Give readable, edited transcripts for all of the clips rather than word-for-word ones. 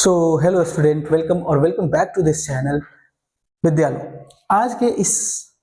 सो hello student, welcome और welcome back to this channel Vidyalaya. आज के इस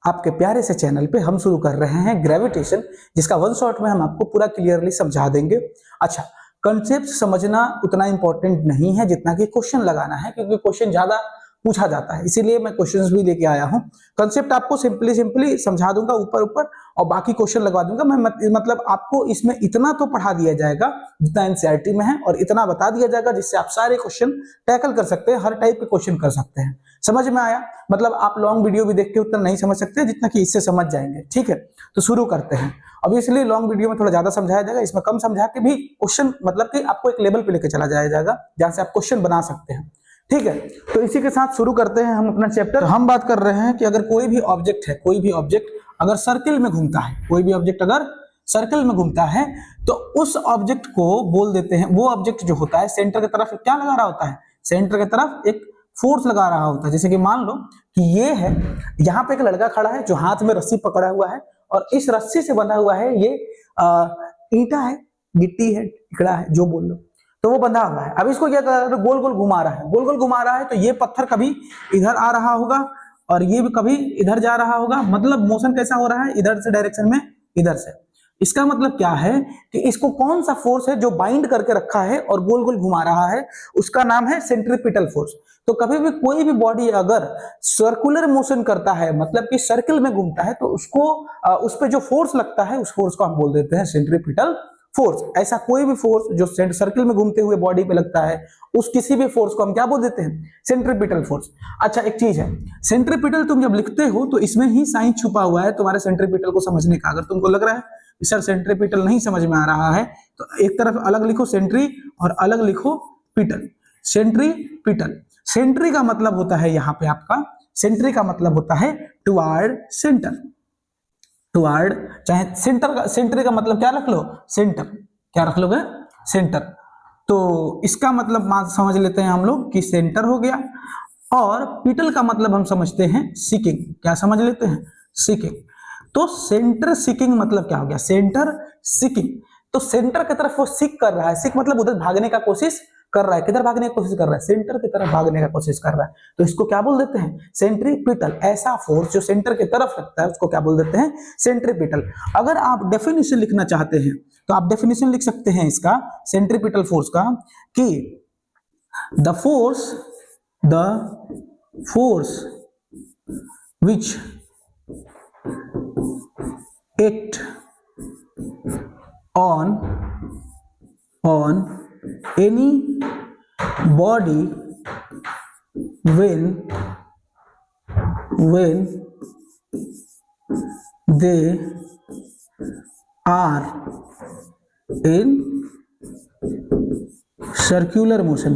आपके प्यारे से चैनल पे हम शुरू कर रहे हैं ग्रेविटेशन, जिसका वन शॉट में हम आपको पूरा क्लियरली समझा देंगे। अच्छा, कंसेप्ट समझना उतना इंपॉर्टेंट नहीं है जितना कि क्वेश्चन लगाना है, क्योंकि क्वेश्चन ज्यादा पूछा जाता है, इसीलिए मैं क्वेश्चंस भी लेके आया हूं। कंसेप्ट आपको सिंपली समझा दूंगा ऊपर ऊपर और बाकी क्वेश्चन लगवा दूंगा मैं। मतलब आपको इसमें इतना तो पढ़ा दिया जाएगा जितना एनसीईआरटी में है, और इतना बता दिया जाएगा जिससे आप सारे क्वेश्चन टैकल कर सकते हैं, हर टाइप के क्वेश्चन कर सकते हैं। समझ में आया? मतलब आप लॉन्ग वीडियो भी देख के उतना नहीं समझ सकते जितना कि इससे समझ जाएंगे। ठीक है, तो शुरू करते हैं। अब इसलिए लॉन्ग वीडियो में थोड़ा ज्यादा समझाया जाएगा, इसमें कम समझा के भी क्वेश्चन मतलब कि आपको एक लेवल पे लेकर चला जाया जाएगा जहां से आप क्वेश्चन बना सकते हैं। ठीक है, तो इसी के साथ शुरू करते हैं हम अपना चैप्टर। हम बात कर रहे हैं कि अगर कोई भी ऑब्जेक्ट है, कोई भी ऑब्जेक्ट अगर सर्किल में घूमता है, कोई भी ऑब्जेक्ट अगर सर्कल में घूमता है तो उस ऑब्जेक्ट को बोल देते हैं, वो ऑब्जेक्ट जो होता है सेंटर की तरफ क्या लगा रहा होता है, सेंटर की तरफ एक फोर्स लगा रहा होता है। जैसे कि मान लो कि ये है, यहाँ पे एक लड़का खड़ा है जो हाथ में रस्सी पकड़ा हुआ है और इस रस्सी से बंधा हुआ है ये ईंटा है, गिट्टी है, टिकड़ा है, जो बोल लो, तो वो बंधा हुआ है। अब इसको क्या कर रहा है, गोल गोल घुमा रहा है, गोल गोल घुमा रहा है, तो ये पत्थर कभी इधर आ रहा होगा और ये भी कभी इधर जा रहा होगा। मतलब मोशन कैसा हो रहा है, इधर से डायरेक्शन में, इधर से। इसका मतलब क्या है कि इसको कौन सा फोर्स है जो बाइंड करके रखा है और गोल गोल घुमा रहा है, उसका नाम है सेंट्रीपिटल फोर्स। तो कभी भी कोई भी बॉडी अगर सर्कुलर मोशन करता है, मतलब कि सर्किल में घूमता है, तो उसको उस पर जो फोर्स लगता है उस फोर्स को हम बोल देते हैं सेंट्रीपिटल फोर्स। ऐसा कोई भी फोर्स जो सर्किल में घूमते हुए बॉडी पे लगता है, उस किसी भी फोर्स को हम क्या बोल देते हैं, सेंट्रीपिटल फोर्स। अच्छा, एक चीज है, सेंट्रीपिटल तुम जब लिखते हो तो इसमें ही साइन छुपा हुआ है तुम्हारे सेंट्रीपिटल को समझने का। अगर तुमको लग रहा है सर सेंट्रीपिटल नहीं समझ में आ रहा है, तो एक तरफ अलग लिखो सेंट्री और अलग लिखो पिटल। सेंट्रीपिटल, सेंट्री का मतलब होता है यहाँ पे आपका, सेंट्री का मतलब होता है टुवार्ड सेंटर, टुवार्ड, चाहे सेंटर का, सेंट्री का मतलब क्या रख लो, सेंटर, क्या रख लोगे, सेंटर। तो इसका मतलब समझ लेते हैं हम लोग कि सेंटर हो गया। और पिटल का मतलब हम समझते हैं सीकिंग, क्या समझ लेते हैं, सीकिंग। तो सेंटर सीकिंग मतलब क्या हो गया, सेंटर सीकिंग। तो सेंटर की तरफ वो सीक कर रहा है, सीक मतलब उधर भागने का कोशिश कर रहा है। किधर भागने की कोशिश कर रहा है, सेंटर की तरफ भागने का कोशिश कर रहा है, तो इसको क्या बोल देते हैं, सेंट्रीपिटल। ऐसा फोर्स जो सेंटर की तरफ लगता है उसको क्या बोल देते हैं, सेंट्रीपिटल। अगर आप डेफिनेशन लिखना चाहते हैं तो आप डेफिनेशन लिख सकते हैं इसका, सेंट्रीपिटल फोर्स का, कि the force which act on any body when they are in circular motion,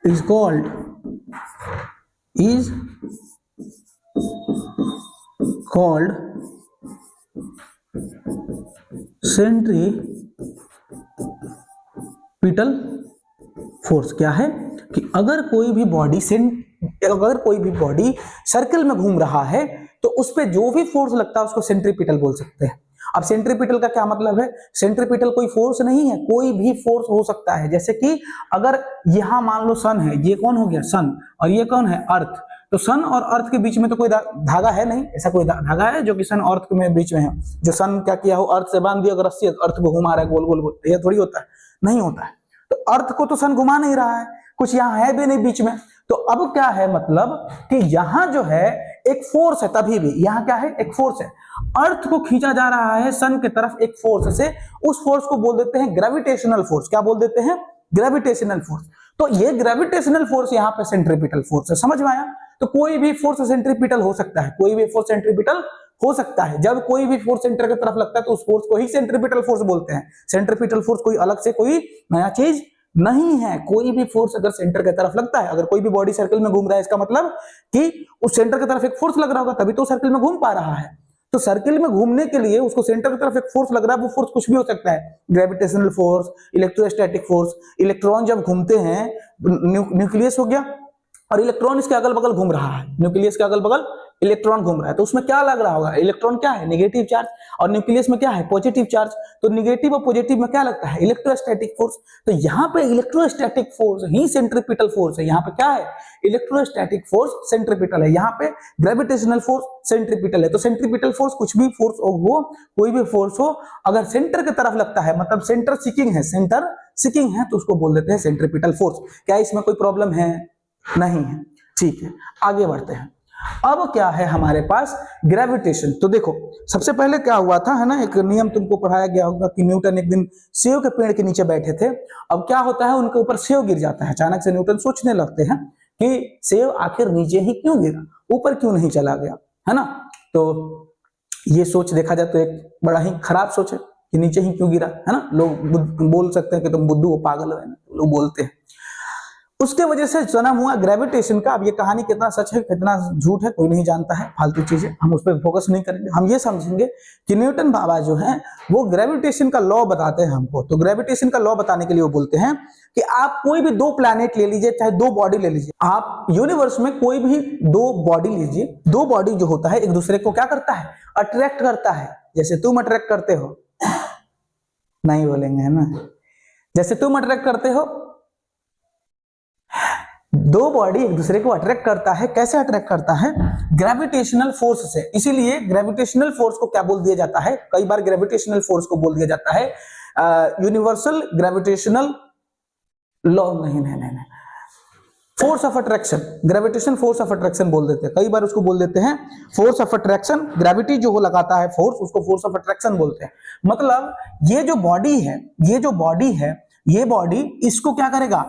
is called centripetal force. क्या है कि अगर कोई भी बॉडी सर्किल में घूम रहा है तो उस पे जो भी फोर्स लगता है उसको सेंट्रीपिटल बोल सकते हैं। अब सेंट्रीपिटल का क्या मतलब है, सेंट्रीपिटल कोई फोर्स नहीं है, कोई भी फोर्स हो सकता है। जैसे कि अगर यहां मान लो सन है, ये कौन हो गया, सन, और ये कौन है, अर्थ। तो सन और अर्थ के बीच में तो कोई धागा है नहीं, ऐसा कोई धागा है जो कि सन और अर्थ में बीच में है, जो सन क्या किया हो, अर्थ से बांध दिया अगर रस्सी, अर्थ को घुमा रहा है गोल गोल गोल, ये थोड़ी होता है, नहीं होता है। तो अर्थ को तो सन घुमा नहीं रहा है, कुछ यहाँ है भी नहीं बीच में। तो अब क्या है, मतलब कि यहाँ जो है एक फोर्स है, तभी भी यहाँ क्या है, एक फोर्स है, अर्थ को खींचा जा रहा है सन की तरफ एक फोर्स से, उस फोर्स को बोल देते हैं ग्रेविटेशनल फोर्स। क्या बोल देते हैं, ग्रेविटेशनल फोर्स। तो ये ग्रेविटेशनल फोर्स यहाँ पे सेंट्रीपिटल फोर्स है। समझ में आया? तो कोई भी फोर्स सेंट्रीपिटल हो सकता है, कोई भी फोर्स सेंट्रीपिटल हो सकता है। जब कोई भी फोर्स सेंटर की तरफ लगता है तो उस फोर्स को ही सेंट्रीपिटल फोर्स बोलते हैं। सेंट्रीपिटल फोर्स कोई अलग से कोई नया चीज नहीं है। कोई भी फोर्स अगर सेंटर की तरफ लगता है, अगर कोई भी बॉडी सर्कल में घूम रहा है, इसका मतलब कि उस सेंटर की तरफ एक फोर्स लग रहा होगा, तभी तो सर्कल में घूम पा रहा है। तो सर्किल में घूमने के लिए उसको सेंटर की तरफ एक फोर्स लग रहा है, वो फोर्स कुछ भी हो सकता है, gravitational force, electrostatic force. Electron जब घूमते हैं, न्यूक्लियस हो गया और इलेक्ट्रॉन इसके अगल बगल घूम रहा है, न्यूक्लियस के अगल बगल इलेक्ट्रॉन घूम रहा है, तो उसमें क्या लग रहा होगा, इलेक्ट्रॉन क्या है, नेगेटिव चार्ज, और न्यूक्लियस में क्या है, पॉजिटिव चार्ज। तो नेगेटिव और पॉजिटिव में क्या लगता है, इलेक्ट्रोस्टैटिक फोर्स। तो यहाँ पे इलेक्ट्रोस्टैटिक फोर्स ही सेंट्रीपिटल फोर्स है। यहाँ पे क्या है, इलेक्ट्रोस्टैटिक फोर्स सेंट्रीपिटल है, यहाँ पे ग्रेविटेशनल फोर्स सेंट्रीपिटल है। तो सेंट्रीपिटल फोर्स कुछ भी फोर्स हो, कोई भी फोर्स हो, अगर सेंटर की तरफ लगता है, मतलब सेंटर सीकिंग है, सेंटर सीकिंग है, तो उसको बोल देते हैं सेंट्रीपिटल फोर्स। क्या इसमें कोई प्रॉब्लम है, नहीं है, ठीक है। आगे बढ़ते हैं। अब क्या है हमारे पास, ग्रेविटेशन। तो देखो सबसे पहले क्या हुआ था, है ना, एक नियम तुमको पढ़ाया गया होगा कि न्यूटन एक दिन सेव के पेड़ के नीचे बैठे थे। अब क्या होता है, उनके ऊपर सेव गिर जाता है। अचानक से न्यूटन सोचने लगते हैं कि सेव आखिर नीचे ही क्यों गिरा, ऊपर क्यों नहीं चला गया, है ना। तो ये सोच देखा जाए तो एक बड़ा ही खराब सोच है कि नीचे ही क्यों गिरा, है ना। लोग बोल सकते हैं कि तुम बुद्धू हो, पागल हो, है ना, लोग बोलते हैं। उसके वजह से जन्म हुआ ग्रेविटेशन का। अब ये कहानी कितना सच है कितना झूठ है कोई नहीं जानता है, फालतू चीजें, हम उस पर फोकस नहीं करेंगे। हम ये समझेंगे कि न्यूटन बाबा जो हैं वो ग्रेविटेशन का लॉ बताते हैं हमको। तो ग्रेविटेशन का लॉ बताने के लिए वो बोलते हैं कि आप कोई भी दो प्लैनेट ले लीजिए, चाहे दो बॉडी ले लीजिए, आप यूनिवर्स में कोई भी दो बॉडी लीजिए, दो बॉडी जो होता है एक दूसरे को क्या करता है, अट्रैक्ट करता है। जैसे तुम अट्रैक्ट करते हो, नहीं बोलेंगे, है ना, जैसे तुम अट्रैक्ट करते हो, दो बॉडी एक दूसरे को अट्रैक्ट करता है। कैसे अट्रैक्ट करता है, ग्रेविटेशनल फोर्स से। इसीलिए ग्रेविटेशनल फोर्स को क्या बोल दिया जाता है, कई बार ग्रेविटेशनल फोर्स को बोल दिया जाता है यूनिवर्सल ग्रेविटेशनल लॉ, नहीं, force of attraction, gravitation force of attraction बोल देते हैं। कई बार उसको बोल देते हैं फोर्स ऑफ अट्रैक्शन। ग्रेविटी जो लगाता है फोर्स, उसको फोर्स ऑफ अट्रैक्शन बोलते हैं। मतलब ये जो बॉडी है, ये बॉडी इसको क्या करेगा,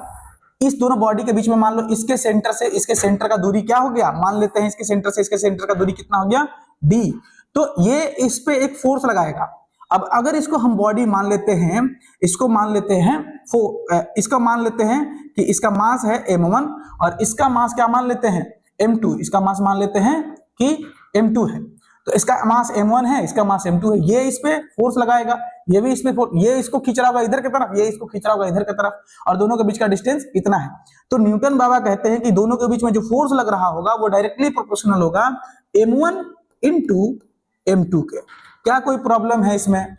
इस दोनों बॉडी के बीच में, मान लो इसके सेंटर से इसके सेंटर का दूरी क्या हो गया, मान लेते हैं इसके सेंटर से इसके सेंटर का दूरी कितना हो गया, d। तो ये इस पे एक फोर्स लगाएगा। अब अगर इसको हम बॉडी मान लेते हैं, इसको मान लेते हैं इसका मान लेते हैं कि इसका मास है m1 और इसका मास क्या मान लेते हैं, m2। इसका मास मान लेते हैं कि m2 है, तो इसका मास m1 है, इसका मास m2 है। ये इस पे फोर्स लगाएगा, ये भी इसमें ये इसको खींच रहा होगा इधर की तरफ, ये इसको खींच रहा होगा इधर की तरफ, और दोनों के बीच का डिस्टेंस इतना है। तो न्यूटन बाबा कहते हैं कि दोनों के बीच में जो फोर्स लग रहा होगा वो डायरेक्टली प्रोपोर्शनल होगा m1 इंटू m2 के। क्या कोई प्रॉब्लम है इसमें,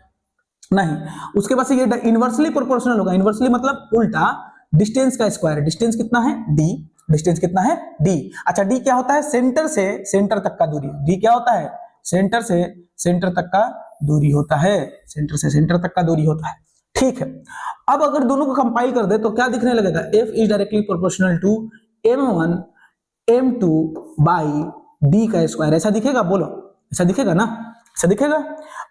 नहीं। उसके बाद से ये इनवर्सली प्रोपोर्शनल होगा। इनवर्सली मतलब उल्टा, डिस्टेंस का स्क्वायर। डिस्टेंस कितना है, d। डिस्टेंस कितना है, d। अच्छा, d क्या होता है, सेंटर से सेंटर तक का दूरी। d क्या होता है, सेंटर से सेंटर तक का दूरी होता है, सेंटर से सेंटर तक का दूरी होता है, ठीक है। अब अगर दोनों को कंपाइल कर दे तो क्या दिखने लगेगा, f is directly proportional to m1 m2 by d का स्क्वायर। ऐसा दिखेगा, बोलो, ऐसा दिखेगा ना, ऐसा दिखेगा।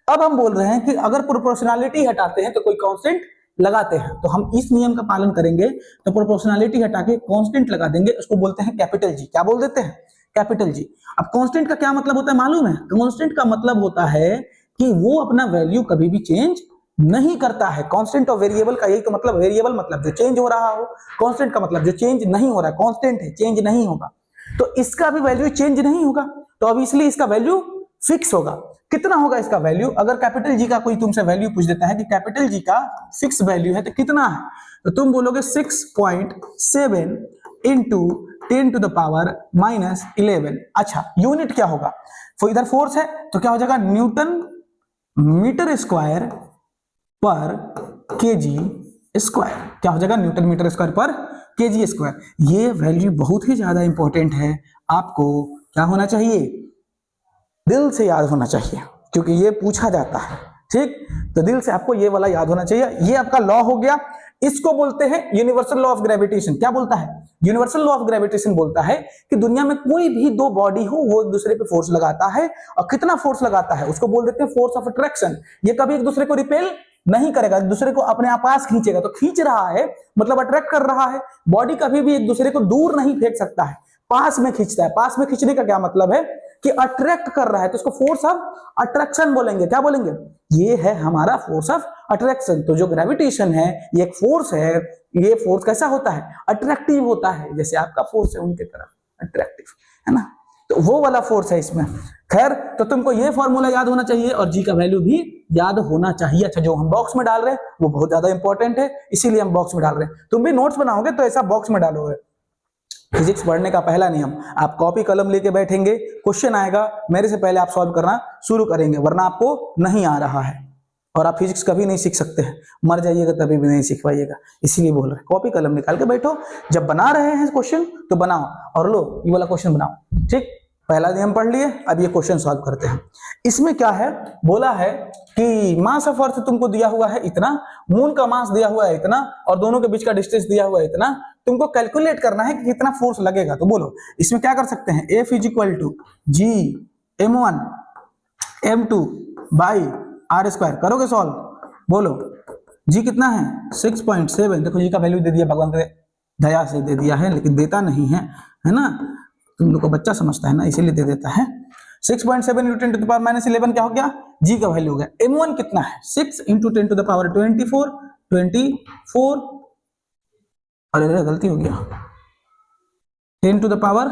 अब हम बोल रहे हैं कि अगर प्रोपोर्शनलिटी हटाते हैं तो कोई कांस्टेंट लगाते हैं, तो हम इस नियम का पालन करेंगे। तो प्रोपोर्शनलिटी हटा के कांस्टेंट लगा देंगे, उसको बोलते हैं कैपिटल जी। क्या बोल देते हैं, कैपिटल जी। अब कांस्टेंट का क्या मतलब होता है मालूम है, कांस्टेंट का मतलब होता है कि वो अपना वैल्यू कभी भी चेंज नहीं करता है। कांस्टेंट और वेरिएबल का यही तो मतलब, वेरिएबल मतलब जो चेंज हो रहा हो, कांस्टेंट का मतलब जो चेंज नहीं हो रहा है, कांस्टेंट है, चेंज नहीं होगा। तो इसका भी वैल्यू चेंज नहीं होगा, तो अब इसलिए इसका वैल्यू फिक्स होगा। कितना होगा इसका वैल्यू, अगर कैपिटल जी का कोई तुमसे वैल्यू पूछ देता है कि कैपिटल जी का फिक्स वैल्यू है तो कितना है, तो तुम बोलोगे 6.7 इंटू 10 टू द पावर -11। अच्छा, यूनिट क्या होगा, तो इधर फोर्स है तो क्या हो जाएगा, Newton metre square per kg square. क्या हो जाएगा, Newton metre square per kg square. ये वैल्यू बहुत ही ज्यादा इंपॉर्टेंट है, आपको क्या होना चाहिए, दिल से याद होना चाहिए, क्योंकि ये पूछा जाता है, ठीक। तो दिल से आपको ये वाला याद होना चाहिए। ये आपका लॉ हो गया, इसको बोलते हैं यूनिवर्सल लॉ ऑफ ग्रेविटेशन। क्या बोलता है, यूनिवर्सल लॉ ऑफ ग्रेविटेशन बोलता है कि दुनिया में कोई भी दो बॉडी हो वो एक दूसरे पे फोर्स लगाता है, और कितना फोर्स लगाता है उसको बोल देते हैं फोर्स ऑफ अट्रैक्शन। ये कभी एक दूसरे को रिपेल नहीं करेगा, एक दूसरे को अपने पास खींचेगा। तो खींच रहा है मतलब अट्रैक्ट कर रहा है। बॉडी कभी भी एक दूसरे को दूर नहीं फेंक सकता है, पास में खींचता है। पास में खींचने का क्या मतलब है कि अट्रैक्ट कर रहा है, तो इसको फोर्स ऑफ अट्रैक्शन बोलेंगे। क्या बोलेंगे, ये है हमारा फोर्स ऑफ अट्रैक्शन। तो जो ग्रेविटेशन है ये एक फोर्स है, ये फोर्स कैसा होता है, अट्रैक्टिव होता है, जैसे आपका फोर्स है उनके तरफ अट्रैक्टिव, है ना। तो वो वाला फोर्स है इसमें। खैर, तो तुमको ये फॉर्मूला याद होना चाहिए और जी का वैल्यू भी याद होना चाहिए। अच्छा, जो हम बॉक्स में डाल रहे हैं वो बहुत ज्यादा इंपॉर्टेंट है, इसीलिए हम बॉक्स में डाल रहे हैं। तुम भी नोट्स बनाओगे तो ऐसा बॉक्स में डालोगे, फिजिक्स पढ़ने का पहला नियम, आप कॉपी कलम लेके बैठेंगे, क्वेश्चन आएगा, मेरे से पहले आप सॉल्व करना शुरू करेंगे, वरना आपको नहीं आ रहा है और आप फिजिक्स कभी नहीं सीख सकते हैं, मर जाइएगा तभी भी नहीं सीख पाइएगा। इसीलिए बोल रहे हैं कॉपी कलम निकाल के बैठो, जब बना रहे हैं क्वेश्चन तो बनाओ और लो ये वाला क्वेश्चन बनाओ। ठीक, पहला नियम पढ़ लिए, अब ये क्वेश्चन सॉल्व करते हैं। इसमें क्या है, बोला है कि मास ऑफ अर्थ तुमको दिया हुआ है इतना, मून का मास दिया हुआ है इतना और दोनों के बीच का डिस्टेंस दिया हुआ है इतना, तुमको कैलकुलेट करना है कि कितना फोर्स लगेगा। तो बोलो इसमें क्या कर सकते हैं, F is equal to G m1 m2 by R square. करोगे सॉल्व, बोलो जी कितना है 6.7। देखो जी का वैल्यू दे दिया, भगवान के दया से दे दिया है, लेकिन देता नहीं है, है ना, तुम लोग को बच्चा समझता है ना, इसीलिए दे देता है। 6.7 × 10 to the power -11 क्या हो गया, जी का वैल्यू हो गया। m1 कितना है 6 × 10 to the power 24, अरे गलती हो गया, 10 to the power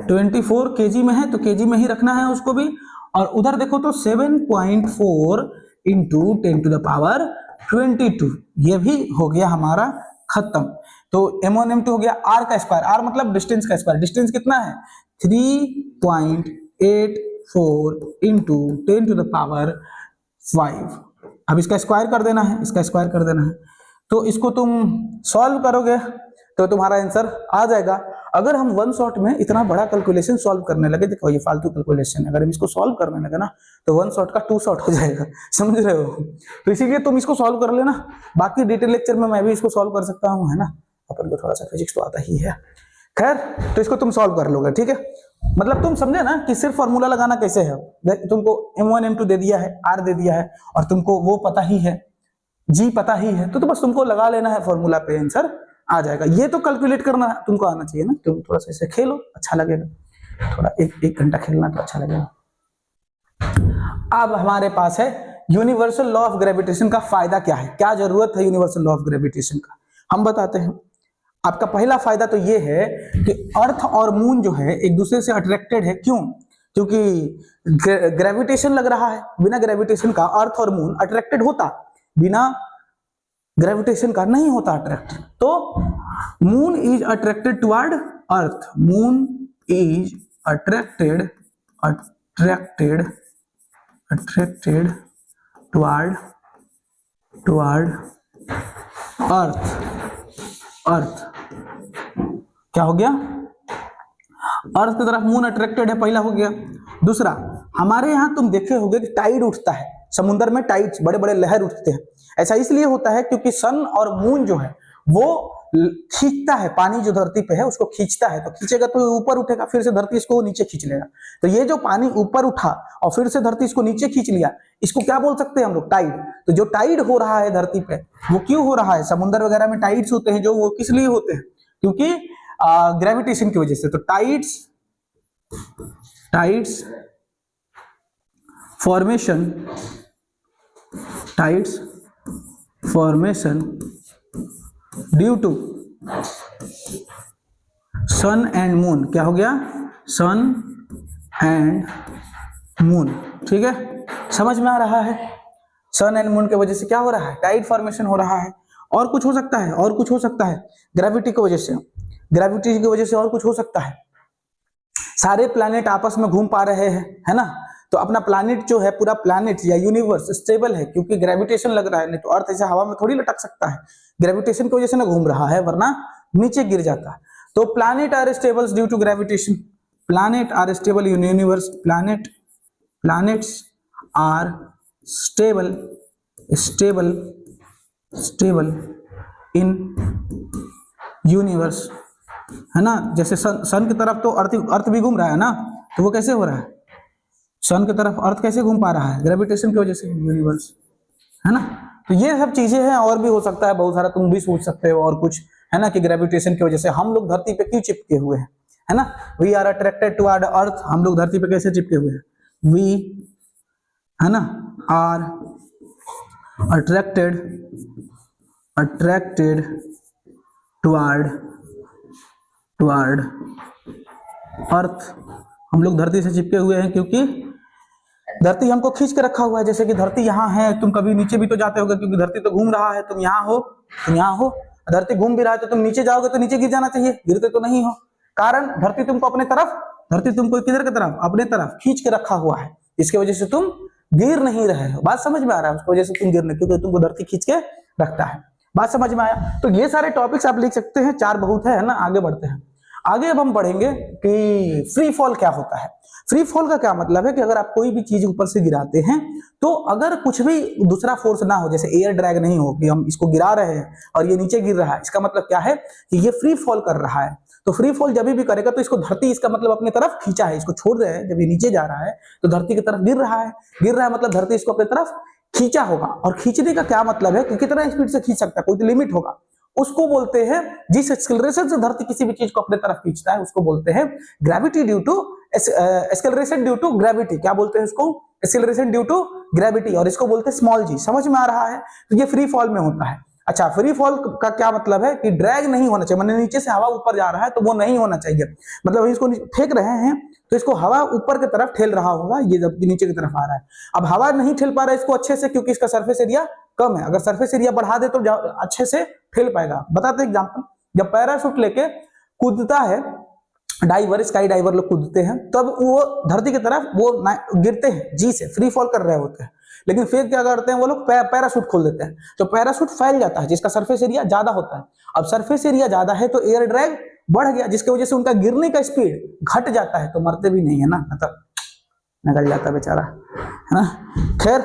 24 kg में है तो kg में ही रखना है उसको भी, और उधर देखो तो 7.4 × 10 to the power 22, ये भी हो गया हमारा खत्म। तो m1 m2 हो गया, r का स्क्वायर, r मतलब डिस्टेंस का स्क्वायर, डिस्टेंस कितना है 3.84 × 10 to the power 5। अब इसका स्क्वायर कर देना है, इसका स्क्वायर कर देना है, तो इसको तुम सॉल्व करोगे तो तुम्हारा आंसर आ जाएगा। अगर हम वन शॉट में इतना बड़ा कैलकुलेशन सॉल्व करने लगे, देखो ये फालतू कैलकुलेशन है, अगर हम इसको सॉल्व करने लगे ना तो वन शॉट का टू शॉट हो जाएगा, समझ रहे हो। तो इसीलिए तुम इसको सॉल्व कर लेना, बाकी डिटेल लेक्चर में मैं भी इसको सॉल्व कर सकता हूँ, है ना, अपन को थोड़ा सा फिजिक्स तो आता ही है। खैर, तो इसको तुम सॉल्व कर लोगे, ठीक है। मतलब तुम समझे ना कि सिर्फ फॉर्मूला लगाना कैसे है, तुमको m1 m2 दे दिया है, r दे दिया है और तुमको वो पता ही है, g पता ही है, तो बस तुमको लगा लेना है फॉर्मूला पे, आंसर आ जाएगा। ये तो कैलकुलेट करना तुमको आना चाहिए ना, तुम थोड़ा सा इसे खेलो, अच्छा लगेगा, थोड़ा एक घंटा खेलना तो अच्छा लगेगा। अब हमारे पास है यूनिवर्सल लॉ ऑफ ग्रेविटेशन का फायदा क्या है, क्या जरूरत है यूनिवर्सल लॉ ऑफ ग्रेविटेशन का, हम बताते हैं। आपका पहला फायदा तो ये है कि अर्थ और मून जो है एक दूसरे से अट्रैक्टेड है। क्यों? क्योंकि ग्रेविटेशन लग रहा है, बिना ग्रेविटेशन का अर्थ और मून अट्रैक्टेड होता, बिना ग्रेविटेशन का नहीं होता अट्रैक्ट। तो moon is attracted toward earth, moon is attracted toward earth क्या हो गया, अर्थ की तरफ मून अट्रैक्टेड है, पहला हो गया। दूसरा, हमारे यहाँ तुम देखे होगे कि टाइड उठता है, समुद्र में टाइड्स, बड़े बड़े लहर उठते हैं। ऐसा इसलिए होता है क्योंकि सन और मून जो है वो खींचता है, पानी जो धरती पे है उसको खींचता है, तो खींचेगा तो ऊपर उठेगा, फिर से धरती इसको नीचे खींच लेगा। तो ये जो पानी ऊपर उठा और फिर से धरती इसको नीचे खींच लिया, इसको क्या बोल सकते हैं हम लोग, टाइड। तो जो टाइड हो रहा है धरती पे वो क्यों हो रहा है, समुद्र वगैरह में टाइड्स होते हैं जो, वो किस लिए होते हैं, क्योंकि ग्रेविटेशन की वजह से। तो tides formation due to sun and moon. क्या हो गया, सन एंड मून, ठीक है, समझ में आ रहा है। सन एंड मून की वजह से क्या हो रहा है, टाइड फॉर्मेशन हो रहा है। और कुछ हो सकता है, और कुछ हो सकता है, ग्रेविटी की वजह से, ग्रेविटी की वजह से और कुछ हो सकता है। सारे प्लैनेट आपस में घूम पा रहे हैं, है ना, तो अपना प्लैनेट जो है, पूरा प्लैनेट या यूनिवर्स स्टेबल है क्योंकि ग्रेविटेशन लग रहा है, नहीं तो अर्थ ऐसे हवा में थोड़ी लटक सकता है, ग्रेविटेशन की वजह से ना घूम रहा है, वरना नीचे गिर जाता। तो planet are stable due to gravitation, planet are stable in universe, planets are stable in universe, है ना। जैसे सन की तरफ तो अर्थ भी घूम रहा है ना, तो वो कैसे हो रहा है, सन की तरफ अर्थ कैसे घूम पा रहा है, ग्रेविटेशन की वजह से, यूनिवर्स, है ना। तो ये सब चीजें हैं, और भी हो सकता है बहुत सारा, तुम भी सोच सकते हो और कुछ, है ना, कि ग्रेविटेशन की वजह से हम लोग धरती पे क्यों चिपके हुए हैं, है ना। वी आर अट्रैक्टेड टुवर्ड अर्थ, हम लोग धरती पे कैसे चिपके हुए हैं, वी, है ना, आर अट्रैक्टेड टुवर्ड अर्थ, हम लोग धरती से चिपके हुए हैं क्योंकि धरती हमको खींच के रखा हुआ है। जैसे कि धरती यहाँ है, तुम कभी नीचे भी तो जाते होगे क्योंकि धरती तो घूम रहा है, तुम यहाँ हो, धरती घूम भी रहा है तो तुम नीचे जाओगे तो नीचे गिर जाना चाहिए, गिरते तो नहीं हो, कारण धरती तुमको किधर की तरफ, अपने तरफ खींच के रखा हुआ है, इसकी वजह से तुम गिर नहीं रहे हो। बात समझ में आ रहा है? उसकी वजह से तुम गिर नहीं, क्योंकि तुमको धरती खींच के रखता है। बात समझ में आया? तो ये सारे टॉपिक्स आप लिख सकते हैं, 4 बहुत है ना। आगे बढ़ते हैं। आगे अब हम पढ़ेंगे कि फ्री फॉल क्या होता है। फ्री फॉल का क्या मतलब है कि अगर आप कोई भी चीज ऊपर से गिराते हैं तो अगर कुछ भी दूसरा फोर्स ना हो, जैसे एयर ड्रैग नहीं हो कि हम इसको गिरा रहे हैं और ये नीचे गिर रहा है, इसका मतलब क्या है कि ये फ्री फॉल कर रहा है। तो फ्री फॉल जब भी करेगा तो इसको धरती, इसका मतलब अपने तरफ खींचा है, इसको छोड़ रहे हैं, जब ये नीचे जा रहा है तो धरती की तरफ गिर रहा है मतलब धरती इसको अपने तरफ खींचा होगा। और खींचने का क्या मतलब है कि कितना स्पीड से खींच सकता है, कोई तो लिमिट होगा। उसको बोलते हैं, जिस एक्सेलरेशन से धरती किसी भी चीज को अपने तरफ खींचता है उसको बोलते हैं gravity due to acceleration due to gravity. क्या बोलते हैं इसको? एक्सेलरेशन ड्यू टू ग्रेविटी, और इसको बोलते हैं स्मॉल जी। समझ में आ रहा है? तो ये फ्री फॉल में होता है। अच्छा, फ्री फॉल का क्या मतलब है कि ड्रैग नहीं होना चाहिए, मतलब नीचे से हवा ऊपर जा रहा है तो वो नहीं होना चाहिए। मतलब इसको फेंक रहे हैं तो इसको हवा ऊपर की तरफ ठेल रहा होगा, ये जब नीचे की तरफ आ रहा है। अब हवा नहीं ठेल पा रहा है इसको अच्छे से, क्योंकि इसका सरफेस एरिया कम है। अगर सरफेस एरिया बढ़ा दे तो अच्छे से ठेल पाएगा। बताते एग्जांपल, जब पैराशूट लेके कूदता है डाइवर, स्काई डाइवर लोग कूदते हैं, तब वो धरती की तरफ वो गिरते हैं जी से, फ्री फॉल कर रहे होते हैं। लेकिन फिर क्या करते हैं वो लोग? पैराशूट खोल देते हैं, तो पैराशूट फैल जाता है, जिसका सरफेस एरिया ज्यादा होता है। अब सरफेस एरिया ज्यादा है तो एयर ड्रैग बढ़ गया, जिसकी वजह से उनका गिरने का स्पीड घट जाता है, तो मरते भी नहीं है ना, मतलब निकल जाता बेचारा, है ना। खैर,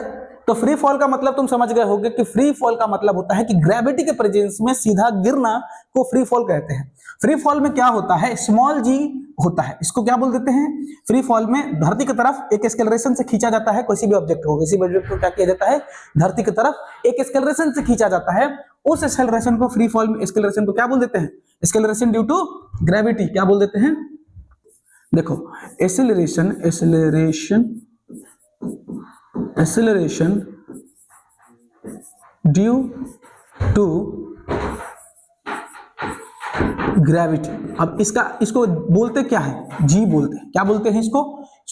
तो फ्री फॉल का मतलब तुम समझ गए होगे कि फ्री फॉल का मतलब होता है कि ग्रेविटी के प्रेजेंस में सीधा गिरना को फ्री फॉल कहते हैं। फ्री फॉल में क्या होता है? स्मॉल जी होता है। इसको क्या बोल देते हैं? फ्री फॉल में धरती की तरफ एक एक्सेलरेशन से खींचा जाता है, किसी भी ऑब्जेक्ट को, किसी भी ऑब्जेक्ट को क्या किया जाता है? धरती की तरफ एक एक्सेलरेशन से खींचा जाता है। उस एक्सेलरेशन को फ्री फॉल में, एक्सेलरेशन को क्या बोल देते हैं? Acceleration due to gravity. क्या बोल देते हैं? देखो, एक्सेलरेशन ड्यू टू ग्रेविटी। अब इसको बोलते क्या है? जी बोलते हैं। क्या बोलते हैं इसको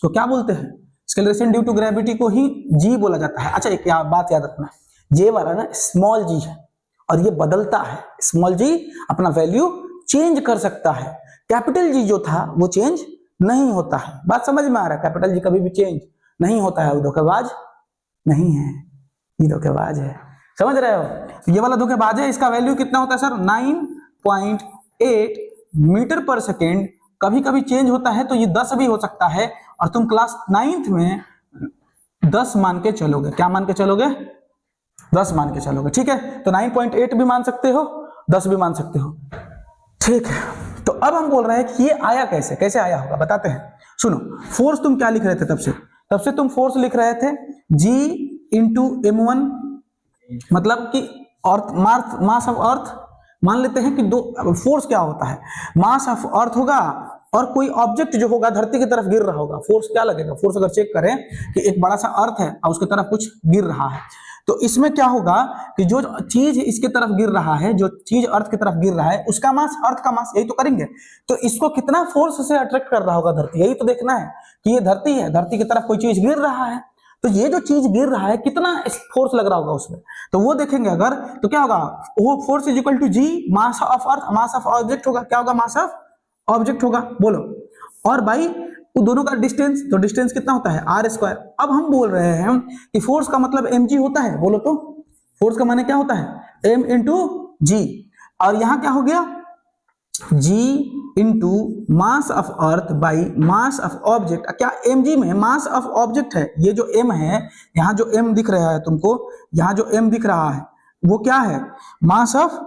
क्या बोलते हैं? एक्सेलरेशन ड्यू टू ग्रेविटी को ही जी बोला जाता है। अच्छा, एक बात याद रखना, ये वाला ना स्मॉल जी है और ये बदलता है। स्मॉल जी अपना वैल्यू चेंज कर सकता है, कैपिटल जी जो था वो चेंज नहीं होता है। बात समझ में आ रहा है? कैपिटल जी कभी भी चेंज नहीं होता है, वो धोखेबाज नहीं है, ये धोखेबाज है। समझ रहे हो? ये वाला धोखेबाज है। इसका वैल्यू कितना होता है सर? 9.8 मीटर पर सेकेंड। कभी कभी चेंज होता है तो ये 10 भी हो सकता है, और तुम क्लास 9th में 10 मान के चलोगे। क्या मान के चलोगे? 10 मान के चलोगे, ठीक है। तो 9.8 भी मान सकते हो, 10 भी मान सकते हो, ठीक है। तो अब हम बोल रहे हैं कि ये आया कैसे आया होगा, बताते हैं। सुनो, फोर्स तुम क्या लिख रहे थे? तब से तुम फोर्स लिख रहे थे G इंटू M1, मतलब कि अर्थ, मास ऑफ अर्थ। मान लेते हैं कि दो फोर्स क्या होता है? मास ऑफ अर्थ होगा और कोई ऑब्जेक्ट जो होगा धरती की तरफ गिर रहा होगा, फोर्स क्या लगेगा? फोर्स अगर चेक करें कि एक बड़ा सा अर्थ है और उसकी तरफ कुछ गिर रहा है, तो इसमें क्या होगा कि जो चीज इसके तरफ गिर रहा है, जो चीज अर्थ की तरफ गिर रहा है, उसका मास, अर्थ का मास, यही तो करेंगे। तो इसको कितना फोर्स से अट्रैक्ट कर रहा होगा धरती, यही तो देखना है कि ये धरती है, धरती की तरफ कोई चीज गिर रहा है, तो ये जो चीज गिर रहा है कितना फोर्स लग रहा होगा उसमें, तो वो देखेंगे अगर, तो क्या होगा? वो force is equal to G mass of earth, mass of object होगा। क्या होगा? मास ऑफ ऑब्जेक्ट होगा, बोलो। और भाई दोनों का डिस्टेंस, तो डिस्टेंस कितना होता है? R square. अब हम बोल रहे हैं कि फोर्स का मतलब mg होता है, बोलो तो। फोर्स का माने क्या होता है? m इंटू जी, और यहां क्या हो गया? g into mass of earth by mass of object. क्या mg में मास ऑफ ऑब्जेक्ट है? ये जो m है, यहाँ जो m दिख रहा है तुमको, यहाँ जो m दिख रहा है वो क्या है? मास ऑफ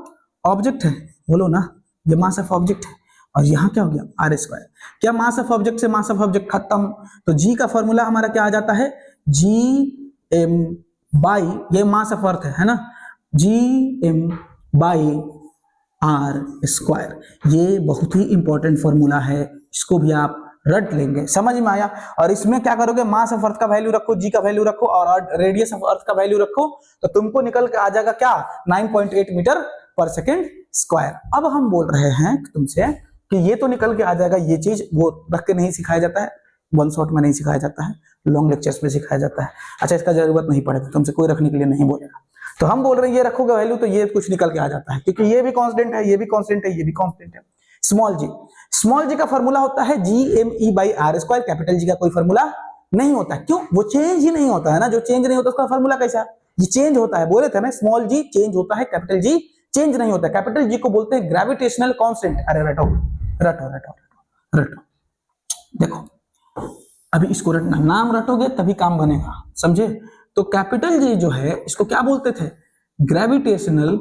ऑब्जेक्ट है, बोलो ना, ये मास ऑफ ऑब्जेक्ट है। और यहाँ क्या हो गया? R square. क्या मास ऑफ ऑब्जेक्ट से मास ऑफ ऑब्जेक्ट खत्म, तो जी का फॉर्मूला हमारा क्या आ जाता है? जी एम बाई, ये मास ऑफ अर्थ है ना, G M by R square. ये बहुत ही इंपॉर्टेंट फॉर्मूला है, इसको भी आप रट लेंगे। समझ में आया? और इसमें क्या करोगे? मास ऑफ अर्थ का वैल्यू रखो, जी का वैल्यू रखो, और रेडियस ऑफ अर्थ का वैल्यू रखो, तो तुमको निकल के आ जाएगा क्या? 9.8 मीटर पर सेकेंड स्क्वायर। अब हम बोल रहे हैं तुमसे कि ये तो निकल के आ जाएगा, ये चीज वो रख के नहीं सिखाया जाता है, वन शॉट में नहीं सिखाया जाता है, लॉन्ग लेक्चर्स में सिखाया जाता है। अच्छा, इसका जरूरत नहीं पड़ेगा, तुमसे कोई रखने के लिए नहीं बोलेगा। तो हम बोल रहे हैं ये रखोगे वैल्यू तो ये कुछ निकल के आ जाता है, क्योंकि ये भी कांस्टेंट है, ये भी कांस्टेंट है, ये भी कांस्टेंट है। स्मॉल जी का फॉर्मूला होता है GME/R²। कैपिटल जी का कोई फॉर्मूला नहीं होता। क्यों? वो चेंज ही नहीं होता है ना, जो चेंज नहीं होता उसका फॉर्मूला कैसा? ये चेंज होता है, बोले थे ना, स्मॉल जी चेंज होता है, कैपिटल जी चेंज नहीं होता। कैपिटल जी को बोलते हैं ग्रेविटेशनल कांस्टेंट। अरे रटो रटो रटो रटो, देखो अभी इसको रटना, नाम रटोगे तभी काम बनेगा, समझे? तो कैपिटल जी जो है इसको क्या बोलते थे? Gravitational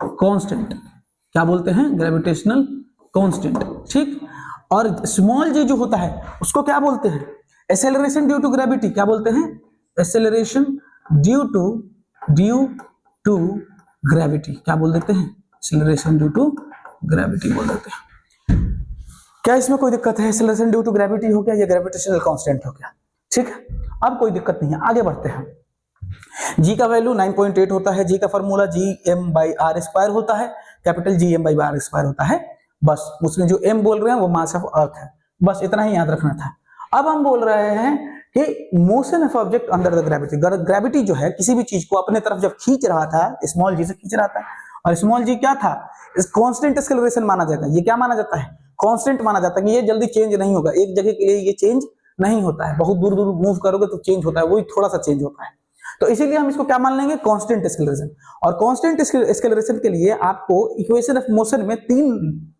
constant. क्या बोलते हैं? ग्रेविटेशनल कांस्टेंट, ठीक। और स्मॉल जी जो होता है उसको क्या बोलते हैं? Acceleration due to gravity. क्या बोलते हैं? Acceleration due to gravity. क्या बोल देते हैं? एक्सेलरेशन ड्यू टू ग्रेविटी बोल देते हैं। क्या इसमें कोई दिक्कत है? एक्सेलरेशन ड्यू टू ग्रेविटी हो गया, ये ग्रेविटेशनल कांस्टेंट हो गया, ठीक है। अब कोई दिक्कत नहीं है, आगे बढ़ते हैं। जी का वैल्यू 9.8 होता है। जी का फॉर्मूला GM/R² होता है, कैपिटल GM/R² होता है। बस उसमें जो m बोल रहे हैं वो मास ऑफ अर्थ है, बस इतना ही याद रखना था। अब हम बोल रहे हैं कि motion of object under the gravity. Gravity जो है किसी भी चीज को अपने तरफ जब खींच रहा था, स्मॉल जी से खींच रहा था, और स्मॉल जी क्या था? कांस्टेंट एक्सेलरेशन माना जाएगा। ये क्या माना जाता है? कांस्टेंट माना जाता है कि ये जल्दी चेंज नहीं होगा, एक जगह के लिए ये चेंज नहीं होता है, बहुत दूर दूर मूव करोगे तो चेंज होता है, वही थोड़ा सा चेंज होता है। तो इसीलिए हम इसको क्या मान लेंगे? Constant acceleration. और कांस्टेंट एक्सेलरेशन के लिए आपको इक्वेशन ऑफ मोशन में 3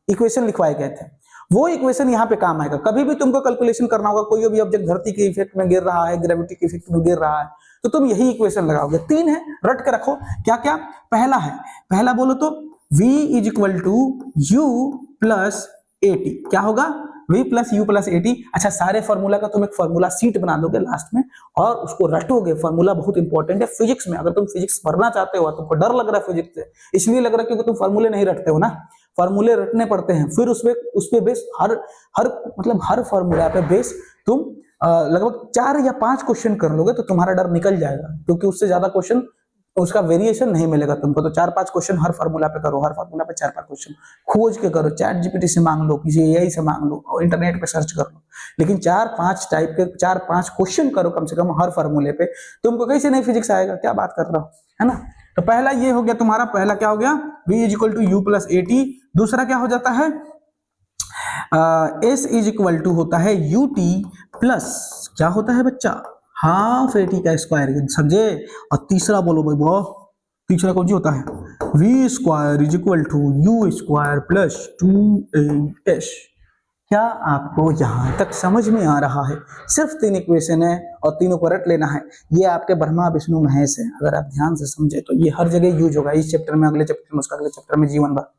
इक्वेशन लिखवाए गए थे, वो इक्वेशन यहाँ पे काम आएगा। कभी भी तुमको कैलकुलेशन करना होगा, कोई भी ऑब्जेक्ट धरती के इफेक्ट में गिर रहा है, ग्रेविटी के इफेक्ट में गिर रहा है, तो तुम यही इक्वेशन लगाओगे। 3 है, रट के रखो। क्या क्या? पहला बोलो तो V = U + AT। क्या होगा? V + U + AT। अच्छा, सारे फॉर्मूला का तुम एक फॉर्मूला सीट बना दोगे लास्ट में और उसको रटोगे। फॉर्मूला बहुत इंपॉर्टेंट है फिजिक्स में। अगर तुम फिजिक्स पढ़ना चाहते हो, तुमको डर लग रहा है फिजिक्स से, इसलिए लग रहा है क्योंकि तुम फॉर्मूले नहीं रटते हो ना। फॉर्मूले रटने पड़ते हैं, फिर उसपे बेस हर फॉर्मूला पे बेस तुम लगभग 4 या 5 क्वेश्चन कर लोगे तो तुम्हारा डर निकल जाएगा, क्योंकि उससे ज्यादा क्वेश्चन उसका वेरिएशन नहीं मिलेगा तुमको। तो 4-5 क्वेश्चन हर फार्मूला पे करो, हर फार्मूला पे 4-5 क्वेश्चन खोज के करो, चैट जीपीटी से मांग लो, किसी AI से मांग लो, और इंटरनेट पे सर्च कर लो, लेकिन 4-5 टाइप के 4-5 क्वेश्चन करो कम से कम हर फार्मूले पे। तुमको कैसे नहीं फिजिक्स आएगा? क्या बात कर रहा हो, है ना। तो पहला ये हो गया तुम्हारा, पहला क्या हो गया? V = U + AT। दूसरा क्या हो जाता है? S = होता है UT प्लस क्या होता है बच्चा? हाफ AT का स्क्वायर, समझे। और तीसरा बोलो भाई, वो तीसरा कौन सी होता है? V² = U² + 2AS। क्या आपको यहां तक समझ में आ रहा है? सिर्फ 3 इक्वेशन है और तीनों को रट लेना है। ये आपके ब्रह्मा विष्णु महेश है, अगर आप ध्यान से समझे तो ये हर जगह यूज होगा, इस चैप्टर में, अगले चैप्टर में, उसका अगले चैप्टर में, जीवन भर।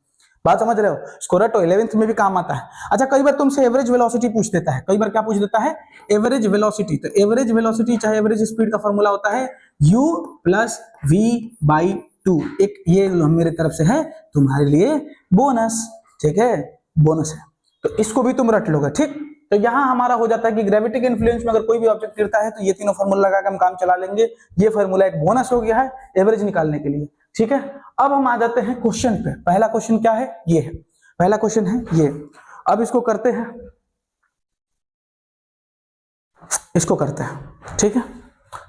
बात समझ रहे हो? इसको रटो, 11th में भी काम आता है। अच्छा, कई बार तुमसे एवरेज वेलोसिटी पूछ देता है, कई बार क्या पूछ देता है? Average velocity. तो एवरेज वेलोसिटी चाहे एवरेज स्पीड का फॉर्मूला होता है U + V/2। एक ये मेरे तरफ से है तुम्हारे लिए बोनस, ठीक है, बोनस है, तो इसको भी तुम रट लोगे, ठीक। तो यहां हमारा हो जाता है कि ग्रेविटी के इन्फ्लुएंस में अगर कोई भी ऑब्जेक्ट गिरता है तो ये तीनों फॉर्मूला लगा के हम काम चला लेंगे। ये फॉर्मूला एक बोनस हो गया है एवरेज निकालने के लिए, ठीक है। अब हम आ जाते हैं क्वेश्चन पे। पहला क्वेश्चन क्या है? ये है, पहला क्वेश्चन है ये। अब इसको करते हैं, ठीक है।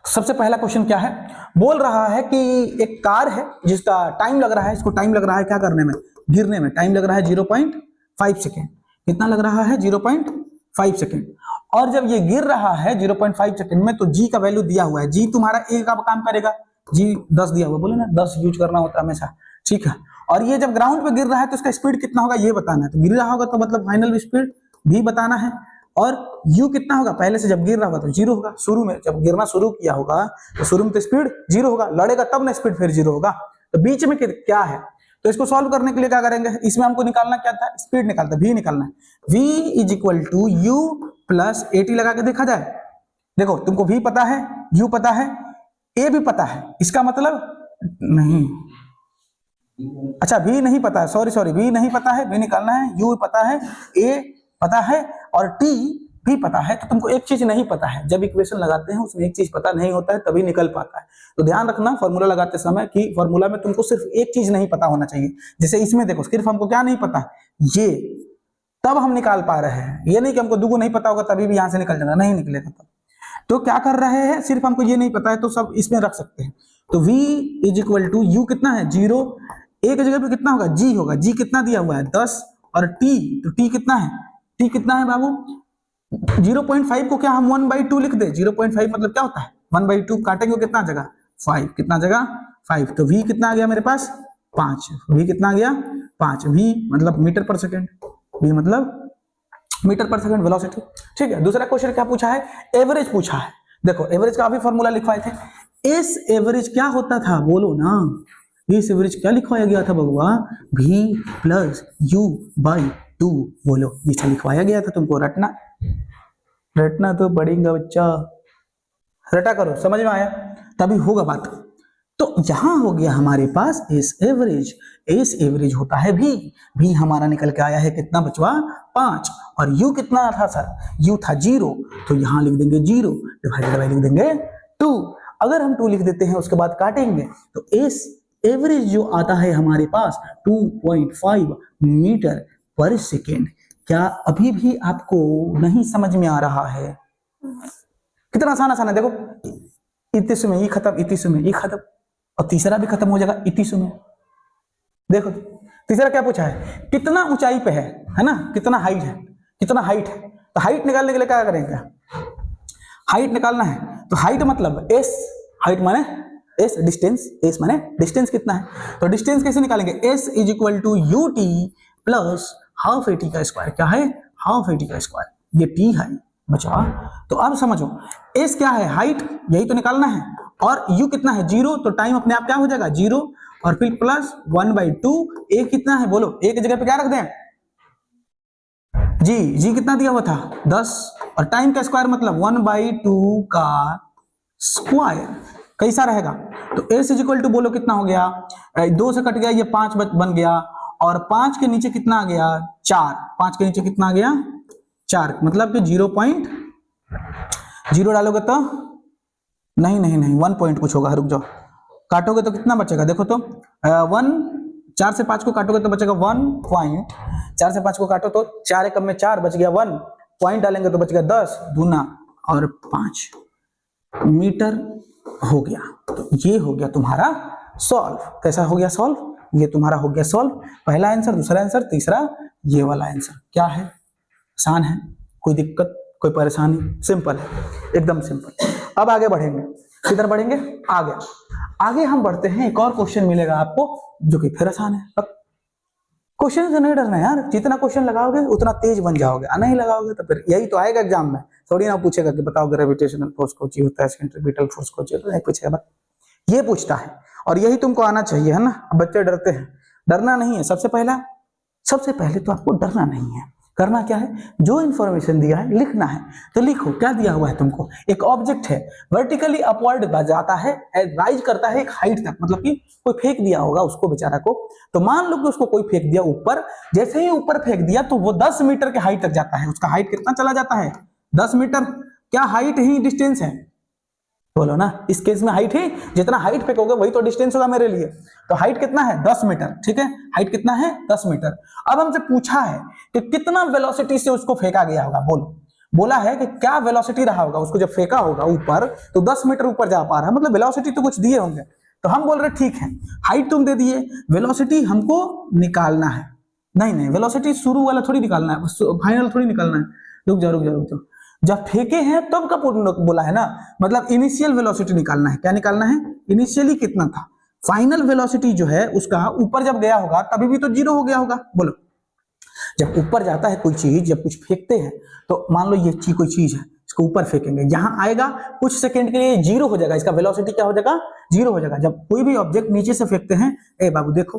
सबसे पहला क्वेश्चन क्या है? बोल रहा है कि एक कार है जिसका टाइम लग रहा है, इसको टाइम लग रहा है क्या करने में? गिरने में। टाइम लग रहा है 0.5 सेकेंड। कितना लग रहा है? 0.5 सेकेंड। और जब ये गिर रहा है 0.5 सेकेंड में, तो जी का वैल्यू दिया हुआ है। जी तुम्हारा ए का काम करेगा, जी 10 दिया हुआ, बोले ना 10 यूज करना होता है हमेशा, ठीक है। और ये जब ग्राउंड पे गिर रहा है तो इसका स्पीड कितना होगा ये बताना है। तो गिर रहा होगा तो मतलब फाइनल स्पीड भी बताना है। और यू कितना होगा? पहले से जब गिर रहा होगा तो 0 होगा। शुरू में जब गिरना शुरू किया होगा तो शुरू में तो स्पीड 0 होगा, लड़ेगा तब ना स्पीड फिर 0 होगा। तो बीच में क्या है? तो इसको सॉल्व करने के लिए क्या करेंगे? इसमें हमको निकालना क्या था? स्पीड निकालता, v निकालना है। V = U + AT लगा के देखा जाए। देखो तुमको v पता है, u पता है, a भी पता है, इसका मतलब नहीं, अच्छा v नहीं पता है, सॉरी v नहीं पता है, v निकालना है, u पता है, a पता है और t भी पता है। तो तुमको एक चीज नहीं पता है, जब इक्वेशन लगाते हैं उसमें एक चीज पता नहीं होता है तभी निकल पाता है। तो ध्यान रखना फॉर्मूला लगाते समय कि फॉर्मूला में तुमको सिर्फ एक चीज नहीं पता होना चाहिए। जैसे इसमें देखो सिर्फ हमको क्या नहीं पता, ये, तब हम निकाल पा रहे हैं। ये नहीं कि हमको दुगो नहीं पता होगा तभी भी यहां से निकल जाना, नहीं निकलेगा तब। तो क्या कर रहे हैं? सिर्फ हमको ये नहीं पता है तो सब इसमें रख सकते हैं। तो v is equal to u कितना है 0, एक जगह पे कितना होगा g होगा, g कितना दिया हुआ है 10 और t, तो t कितना है, t कितना है बाबू 0.5 को क्या हम 1/2 लिख दे, 0.5 मतलब क्या होता है 1/2, काटेंगे कितना जगह 5, कितना जगह 5, तो v कितना आ गया मेरे पास 5, v कितना आ गया 5, v मतलब मीटर पर सेकेंड, v मतलब मीटर पर सेकंड वेलोसिटी। ठीक है, दूसरा क्वेश्चन क्या पूछा है, एवरेज पूछा है। देखो एवरेज का अभी फॉर्मूला लिखवाए थे, एस एवरेज क्या होता था बोलो ना, एस एवरेज क्या लिखवाया गया था बबुआ, v प्लस u बाई 2, बोलो ये लिखवाया गया था, तुमको रटना तो पड़ेगा बच्चा, रटा करो, समझ में आया तभी होगा बात। तो यहां हो गया हमारे पास एस एवरेज, एस एवरेज होता है भी हमारा निकल के आया है कितना बचवा 5, और u कितना था सर, u था 0, तो यहां लिख देंगे 0 डिवाइडेड बाय लिख देंगे 2, अगर हम 2 लिख देते हैं उसके बाद काटेंगे तो एस एवरेज जो आता है हमारे पास 2.5 मीटर पर सेकेंड। क्या अभी भी आपको नहीं समझ में आ रहा है, कितना आसान है, देखो इतिश में ये खत्म, इतिश में ये खत्म, और तीसरा भी खत्म हो जाएगा इतिश में। देखो तीसरा क्या पूछा है, कितना ऊंचाई पे है ना, कितना हाइट है, कितना हाइट है, तो हाइट निकालने के लिए क्या करेंगे, हाइट निकालना है तो हाइट मतलब एस, हाइट माने एस डिस्टेंस, एस माने डिस्टेंस कितना है, तो डिस्टेंस कैसे निकालेंगे, S is equal to U T plus half A T का स्क्वायर, क्या है हाफ ए टी का स्क्वायर, ये टी है बचा। तो अब समझो एस क्या है हाइट, यही तो निकालना है, और u कितना है 0, तो टाइम अपने आप क्या हो जाएगा 0, और फिर प्लस 1/2, a कितना है बोलो, a की जगह पे क्या रख दें g कितना दिया हुआ था 10, और टाइम का स्क्वायर मतलब 1/2 का स्क्वायर कैसा रहेगा, तो s इज इक्वल टू बोलो कितना हो गया, 2 से कट गया ये 5 बन गया, और 5 के नीचे कितना आ गया 4, 5 के नीचे कितना आ गया 4, मतलब कि 0.0 डालोगे तो नहीं 1 पॉइंट कुछ होगा, रुक जाओ, काटोगे तो कितना बचेगा, देखो तो 4 से 5 को काटोगे तो बचेगा 1 पॉइंट, 4 से 5 को काटो तो 4 एकम में 4 बच गया 1 पॉइंट, डालेंगे तो बच गया 10 दूना और 5 मीटर हो गया। तो ये हो गया तुम्हारा सॉल्व, कैसा हो गया सॉल्व, ये तुम्हारा हो गया सॉल्व, पहला आंसर, दूसरा आंसर, तीसरा ये वाला आंसर। क्या है, आसान है, कोई दिक्कत कोई परेशानी, सिंपल है एकदम सिंपल। अब आगे बढ़ेंगे, किधर बढ़ेंगे, आगे हम बढ़ते हैं, एक और क्वेश्चन मिलेगा आपको जो कि फिर आसान है। अब क्वेश्चन से नहीं डरना यार, जितना क्वेश्चन लगाओगे उतना तेज बन जाओगे, नहीं लगाओगे तो फिर यही तो आएगा एग्जाम में, थोड़ी ना पूछेगा कि बताओ ग्रेविटेशनल फोर्स को चाहिए होता है, सेंट्रीपिटल फोर्स को चाहिए, तो नहीं पूछेगा, ये पूछता है, और यही तुमको आना चाहिए है ना। बच्चे डरते हैं, डरना नहीं है, सबसे पहले तो आपको डरना नहीं है, करना क्या है, जो इंफॉर्मेशन दिया है लिखना है, तो लिखो क्या दिया हुआ है तुमको, एक ऑब्जेक्ट है वर्टिकली अपवर्ड जाता है, राइज करता है एक हाइट तक, मतलब कि कोई फेंक दिया होगा उसको बेचारा को, तो मान लो कि उसको कोई फेंक दिया ऊपर, जैसे ही ऊपर फेंक दिया तो वो 10 मीटर के हाइट तक जाता है, उसका हाइट कितना चला जाता है 10 मीटर, क्या हाइट ही डिस्टेंस है, बोलो ना, इस केस में हाइट ही, जितना हाइट फेंकोगे वही तो डिस्टेंस होगा मेरे लिए, तो हाइट कितना है 10 मीटर, ठीक है, हाइट कितना है 10 मीटर। अब हमसे पूछा है कि कितना वेलोसिटी से उसको फेंका गया होगा, बोला है कि क्या वेलोसिटी रहा होगा, उसको जब फेंका होगा ऊपर तो 10 मीटर ऊपर जा पा रहा है, मतलब वेलोसिटी तो कुछ दिए होंगे, तो हम बोल रहे ठीक है, हाइट तुम दे दिए, वेलोसिटी हमको निकालना है, नहीं वेलोसिटी शुरू वाला थोड़ी निकालना है, फाइनल थोड़ी निकालना है, रुक जाओ, जब फेंके हैं तब का बोला है ना, मतलब इनिशियल वेलोसिटी निकालना है, क्या निकालना है, इनिशियली कितना था, फाइनल वेलोसिटी जो है उसका ऊपर जब गया होगा तभी भी तो 0 हो गया होगा, बोलो, जब ऊपर जाता है कोई चीज, जब कुछ फेंकते हैं तो मान लो ये कोई चीज है, इसको ऊपर फेंकेंगे, यहां आएगा कुछ सेकंड के लिए 0 हो जाएगा, इसका वेलोसिटी क्या हो जाएगा 0 हो जाएगा। जब कोई भी ऑब्जेक्ट नीचे से फेंकते हैं, ए बाबू देखो,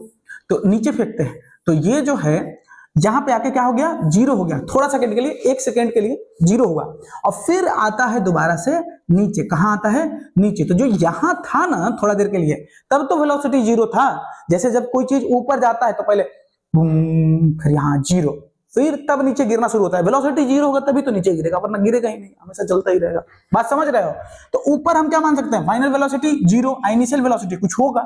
तो नीचे फेंकते हैं तो ये जो है यहां पे आके क्या हो गया 0 हो गया, थोड़ा सेकंड के लिए, 1 सेकंड के लिए 0 हुआ, और फिर आता है दोबारा से नीचे, कहां आता है नीचे, तो जो यहां था ना थोड़ा देर के लिए, तब तो वेलोसिटी 0 था, जैसे जब कोई चीज ऊपर जाता है तो पहले फिर यहाँ 0, फिर तब नीचे गिरना शुरू होता है, वेलोसिटी 0 होगा तभी तो नीचे गिरेगा, वरना गिरेगा ही नहीं, हमेशा चलता ही रहेगा, बात समझ रहे हो। तो ऊपर हम क्या मान सकते हैं, फाइनल वेलोसिटी 0, इनिशियल वेलोसिटी कुछ होगा,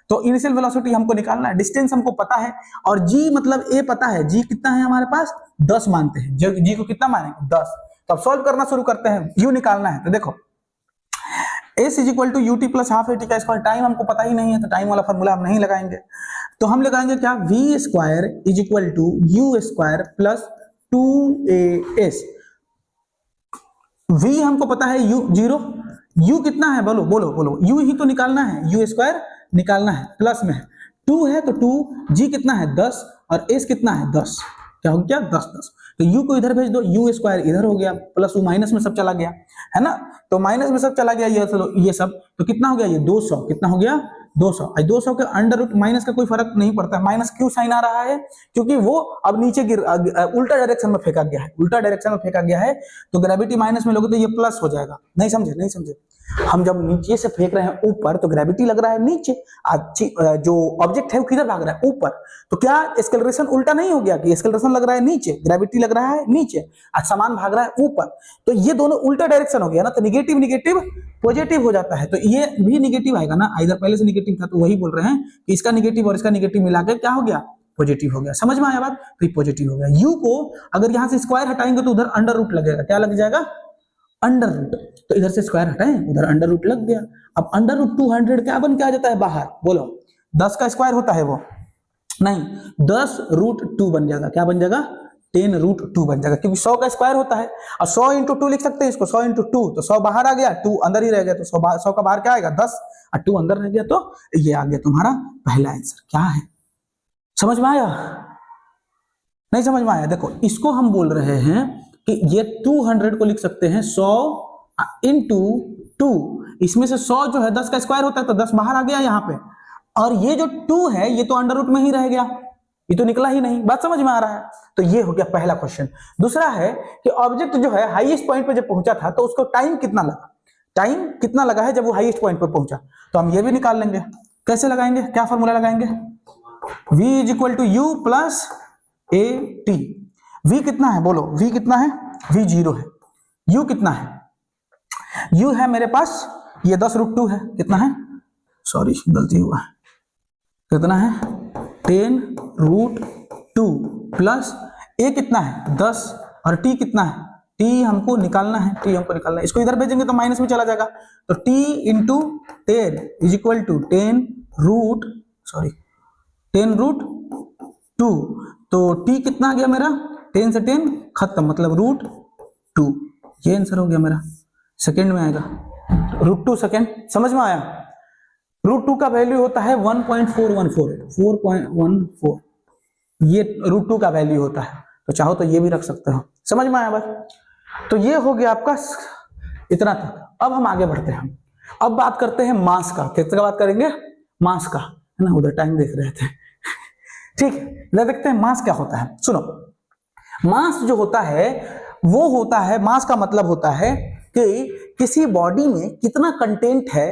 तो इनिशियल वेलोसिटी हमको निकालना है, डिस्टेंस हमको पता है, और जी मतलब ए पता है, जी कितना है हमारे पास 10 मानते हैं, जी को कितना मानेंगे 10, तो अब सॉल्व करना शुरू करते हैं, यू निकालना है, तो देखो S is equal to UT plus half AT का स्क्वायर। टाइम हमको पता ही नहीं है तो टाइम वाला फॉर्मूला हम नहीं लगाएंगे, तो हम लगाएंगे क्या, V square is equal to U square plus 2as। v हमको पता है u 0, u कितना है, बोलो बोलो बोलो, u ही तो निकालना है, u स्क्वायर निकालना है, प्लस में है 2 है तो 2, g कितना है 10 और s कितना है 10, क्या हो गया 10 10, तो u को इधर भेज दो, u स्क्वायर इधर हो गया, प्लस u माइनस में सब चला गया है ना, तो माइनस में सब चला गया ये सब, तो कितना हो गया ये 200, कितना हो गया 200। 200 के अंडर रूट माइनस का कोई फर्क नहीं पड़ता है, माइनस क्यों साइन आ रहा है, क्योंकि वो अब नीचे उल्टा डायरेक्शन में फेंका गया है, उल्टा डायरेक्शन में फेंका गया है, तो ग्रेविटी माइनस में लोगे तो ये प्लस हो जाएगा। नहीं समझे, नहीं समझे, हम जब नीचे से फेंक रहे हैं ऊपर तो ग्रेविटी लग रहा है नीचे, जो ऑब्जेक्ट है वो किधर भाग रहा है ऊपर, तो क्या एक्सेलरेशन उल्टा नहीं हो गया कि एक्सेलरेशन लग रहा है नीचे, ग्रेविटी लग रहा है नीचे और सामान भाग रहा है ऊपर, तो ये दोनों उल्टा डायरेक्शन हो गया ना, तो निगेटिव निगेटिव पॉजिटिव हो जाता है, तो ये भी निगेटिव आएगा ना, इधर पहले से निगेटिव था तो वही बोल रहे हैं कि इसका निगेटिव और इसका निगेटिव मिलाकर क्या हो गया, पॉजिटिव हो गया। समझ में आया बात, तो ये पॉजिटिव हो गया। यू को अगर यहां से स्क्वायर हटाएंगे तो उधर अंडर रूट लगेगा, क्या लग जाएगा अंडर रूट, तो इधर से स्क्वायर हटाएं उधर अंडर रूट लग गया। अब अंडर रूट 200 क्या बन के आ जाता है बाहर, बोलो 10 का स्क्वायर होता है वो, नहीं 10 रूट 2 बन जाएगा, क्या बन जाएगा 10 रूट 2 बन जाएगा, क्योंकि 100 का स्क्वायर होता है और 100 इंटू 2 लिख सकते हैं इसको, 100 इंटू 2 तो 100 बाहर आ गया, 2 अंदर ही रह गया, तो 100 का बाहर क्या आएगा 10 और 2 अंदर रह गया, तो ये आ गया तुम्हारा पहला आंसर। क्या है, समझ में आया, नहीं समझ में आया, देखो इसको हम बोल रहे हैं कि ये 200 को लिख सकते हैं 100 इंटू 2, इसमें से 100 जो है 10 का स्क्वायर होता है तो 10 बाहर आ गया यहाँ पे, और ये जो 2 है ये तो अंडर रूट में ही रह गया, ये तो निकला ही नहीं, बात समझ में आ रहा है। तो ये हो गया पहला क्वेश्चन। दूसरा है कि ऑब्जेक्ट जो है हाईएस्ट पॉइंट पे जब पहुंचा था तो उसको टाइम कितना लगा, टाइम कितना लगा है जब वो हाईएस्ट पॉइंट पे पहुंचा, तो हम ये भी निकाल लेंगे। कैसे लगाएंगे, क्या फॉर्मूला लगाएंगे, v is equal to U plus A T. v कितना है बोलो, v कितना है, v 0 है, u कितना है, u है मेरे पास ये 10 रूट 2 है, कितना है, सॉरी गलती हुआ, कितना है 10 रूट 2 प्लस a कितना है 10 और t कितना है, t हमको निकालना है, t हमको निकालना है, इसको इधर भेजेंगे तो माइनस में चला जाएगा, तो t into 10 is equal to 10 root 2, तो t कितना आ गया मेरा 10 से 10 खत्म, मतलब रूट 2, ये आंसर हो गया मेरा, सेकेंड में आएगा रूट 2 सेकेंड। समझ में आया, रूट 2 का वैल्यू होता है 4.14, ये रूट 2 का वैल्यू होता है, तो चाहो तो ये भी रख सकते हो। समझ में आया बात, तो ये हो गया आपका इतना तक। अब हम आगे बढ़ते हैं, अब बात करते हैं मास का, किसका बात करेंगे, मास का, है ना, उधर टाइम देख रहे थे ठीक है, इधर देखते हैं मास क्या होता है। सुनो, मास जो होता है वो होता है, मास का मतलब होता है कि किसी बॉडी में कितना कंटेंट है,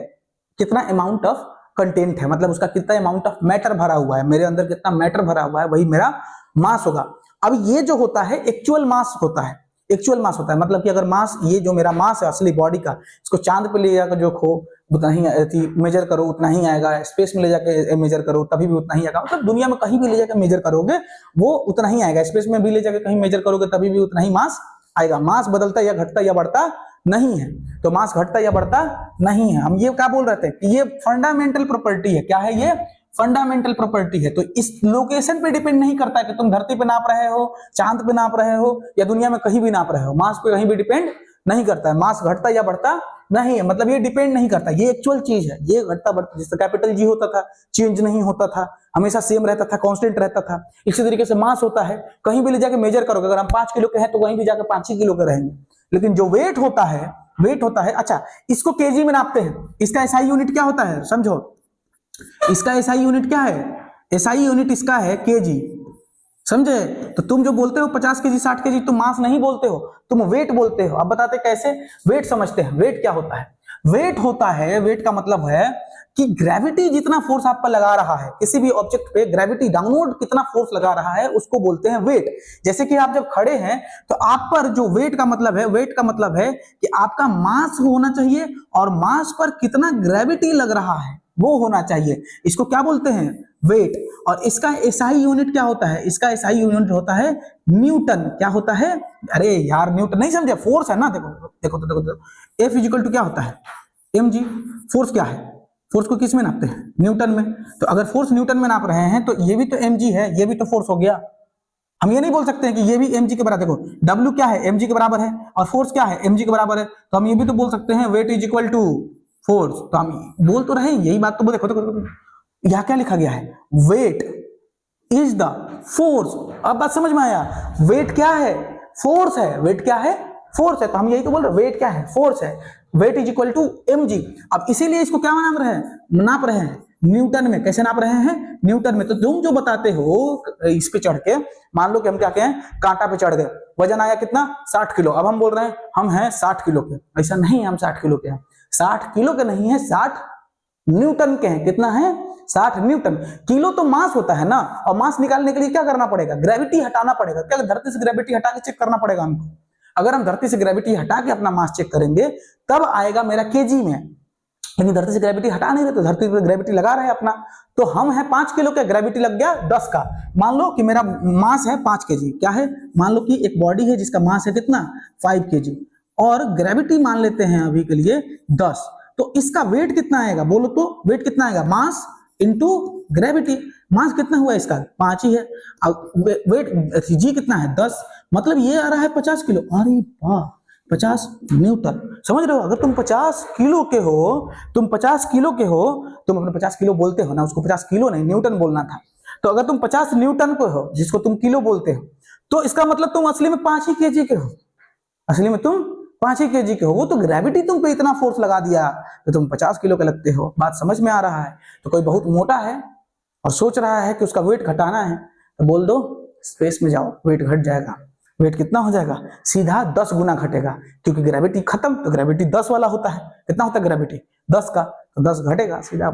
कितना अमाउंट ऑफ कंटेंट है, मतलब उसका कितना अमाउंट ऑफ मैटर भरा हुआ है, मेरे अंदर कितना मैटर भरा हुआ है, वही मेरा मास होगा। अब ये जो होता है एक्चुअल मास होता है, एक्चुअल मास होता है, मतलब कि अगर मास, ये जो मेरा मास है असली बॉडी का, इसको चांद पे ले जाकर जो खो उतना ही मेजर करो उतना ही आएगा, स्पेस में ले जाके मेजर करो तभी भी उतना ही आएगा, मतलब दुनिया में कहीं भी ले जाकर मेजर करोगे वो उतना ही आएगा, स्पेस में भी ले जाकर कहीं मेजर करोगे तभी भी उतना ही मास आएगा। मास बदलता या घटता या बढ़ता नहीं है, तो मास घटता या बढ़ता नहीं है। हम ये क्या बोल रहे थे कि ये फंडामेंटल प्रॉपर्टी है, क्या है ये, फंडामेंटल प्रॉपर्टी है। तो इस लोकेशन पे डिपेंड नहीं करता कि तुम धरती पे नाप रहे हो, चांद पे नाप रहे हो या दुनिया में कहीं भी नाप रहे हो, मास पे कहीं भी डिपेंड नहीं करता है, मास घटता या बढ़ता नहीं है, मतलब ये डिपेंड नहीं करता, ये एक्चुअल चीज है, ये घटता बढ़ता, जैसे कैपिटल जी होता था चेंज नहीं होता था, हमेशा सेम रहता था, कांस्टेंट रहता था, इसी तरीके से मास होता है, कहीं भी ले जाके मेजर करोगे, अगर हम 5 किलो के हैं तो कहीं भी जाकर 5 ही किलो के रहेंगे, लेकिन जो वेट होता है, वेट होता है, अच्छा इसको केजी में नापते हैं, इसका एसआई यूनिट क्या होता है समझो, इसका एसआई यूनिट क्या है, एसआई यूनिट इसका है केजी, समझे। तो तुम जो बोलते हो 50 केजी 60 केजी, तुम मास नहीं बोलते हो, तुम वेट बोलते हो। अब बताते कैसे वेट समझते हैं। वेट क्या होता है, वेट होता है, वेट का मतलब है कि ग्रेविटी जितना फोर्स आप पर लगा रहा है, किसी भी ऑब्जेक्ट पे ग्रेविटी डाउनवर्ड कितना फोर्स लगा रहा है उसको बोलते हैं वेट। जैसे कि आप जब खड़े हैं तो आप पर जो वेट का मतलब है, वेट का मतलब है कि आपका मास होना चाहिए और मास पर कितना ग्रेविटी लग रहा है वो होना चाहिए, इसको क्या बोलते हैं वेट। और इसका एसआई यूनिट क्या होता है, इसका एसआई यूनिट होता है न्यूटन। क्या होता है, अरे यार न्यूटन नहीं समझे, फोर्स है ना, देखो देखो देखो, देखो F इक्वल टू क्या होता है, mg। फोर्स क्या है, फोर्स को किस में नापते हैं, न्यूटन में। तो अगर फोर्स न्यूटन में नाप रहे हैं तो ये भी तो mg है, ये भी तो फोर्स हो गया। हम ये नहीं बोल सकते हैं कि ये भी mg के बराबर, देखो w क्या है, mg के बराबर है, और फोर्स क्या है, mg के बराबर है। तो हम ये भी तो बोल सकते हैं weight is equal to force. तो हम बोल तो रहे हैं यही बात। तो देखो यहाँ क्या लिखा गया है, वेट इज द फोर्स। अब बात समझ में आया, वेट क्या है, फोर्स है। वेट क्या है, फोर्स है। तो हम यही तो बोल रहे हैं, वेट क्या है, फोर्स है। Weight is equal to mg। अब इसीलिए इसको क्या नाप रहे हैं न्यूटन में। कैसे नाप रहे हैं, न्यूटन में। तो तुम जो बताते हो इस पे चढ़ के, मान लो कि हम क्या कहें, कांटा पे चढ़ गए, वजन आया कितना, 60 किलो। अब हम बोल रहे हैं हम हैं 60 किलो के। ऐसा नहीं है, हम 60 किलो के हैं, 60 किलो के नहीं है, 60 न्यूटन के हैं। कितना है, 60 न्यूटन। किलो तो मास होता है ना, और मास निकालने के लिए क्या करना पड़ेगा, ग्रेविटी हटाना पड़ेगा। क्या धरती से ग्रेविटी हटा के चेक करना पड़ेगा हमको। अगर हम धरती से ग्रेविटी हटा के अपना मास चेक करेंगे तब आएगा मेरा केजी में। लेकिन धरती से ग्रेविटी हटा नहीं रहे, तो धरती पर ग्रेविटी लगा रहे अपना। तो हम हैं 5 किलो के, ग्रेविटी लग गया 10 का। मान लो कि मेरा मास है 5 केजी। क्या है, मान लो कि एक बॉडी है जिसका मास है कितना, 5 केजी, और ग्रेविटी मान लेते हैं अभी के लिए 10। तो इसका वेट कितना आएगा, बोलो तो वेट कितना आएगा, मास इंटू ग्रेविटी। मास कितना हुआ इसका, 5 ही है। अब वेट जी कितना है, 10, मतलब ये आ रहा है 50 किलो। अरे वाह, 50 न्यूटन। समझ रहे हो, अगर तुम 50 किलो के हो, तुम 50 किलो के हो, तुम अपने 50 किलो बोलते हो ना, उसको 50 किलो नहीं न्यूटन बोलना था। तो अगर तुम 50 न्यूटन को हो, जिसको तुम किलो बोलते हो, तो इसका मतलब तुम असली में 5 ही केजी के हो। असली में तुम 5 ही केजी के हो। वो तो ग्रेविटी तुम पे इतना फोर्स लगा दिया तो तुम 50 किलो के लगते हो। बात समझ में आ रहा है। तो कोई बहुत मोटा है और सोच रहा है कि उसका वेट घटाना है, तो बोल दो स्पेस में जाओ, वेट घट जाएगा। वेट कितना हो जाएगा, सीधा 10 गुना घटेगा, क्योंकि ग्रेविटी खत्म। तो ग्रेविटी 10 वाला होता है। कितना होता है ग्रेविटी, 10 का, तो 10 घटेगा, सीधा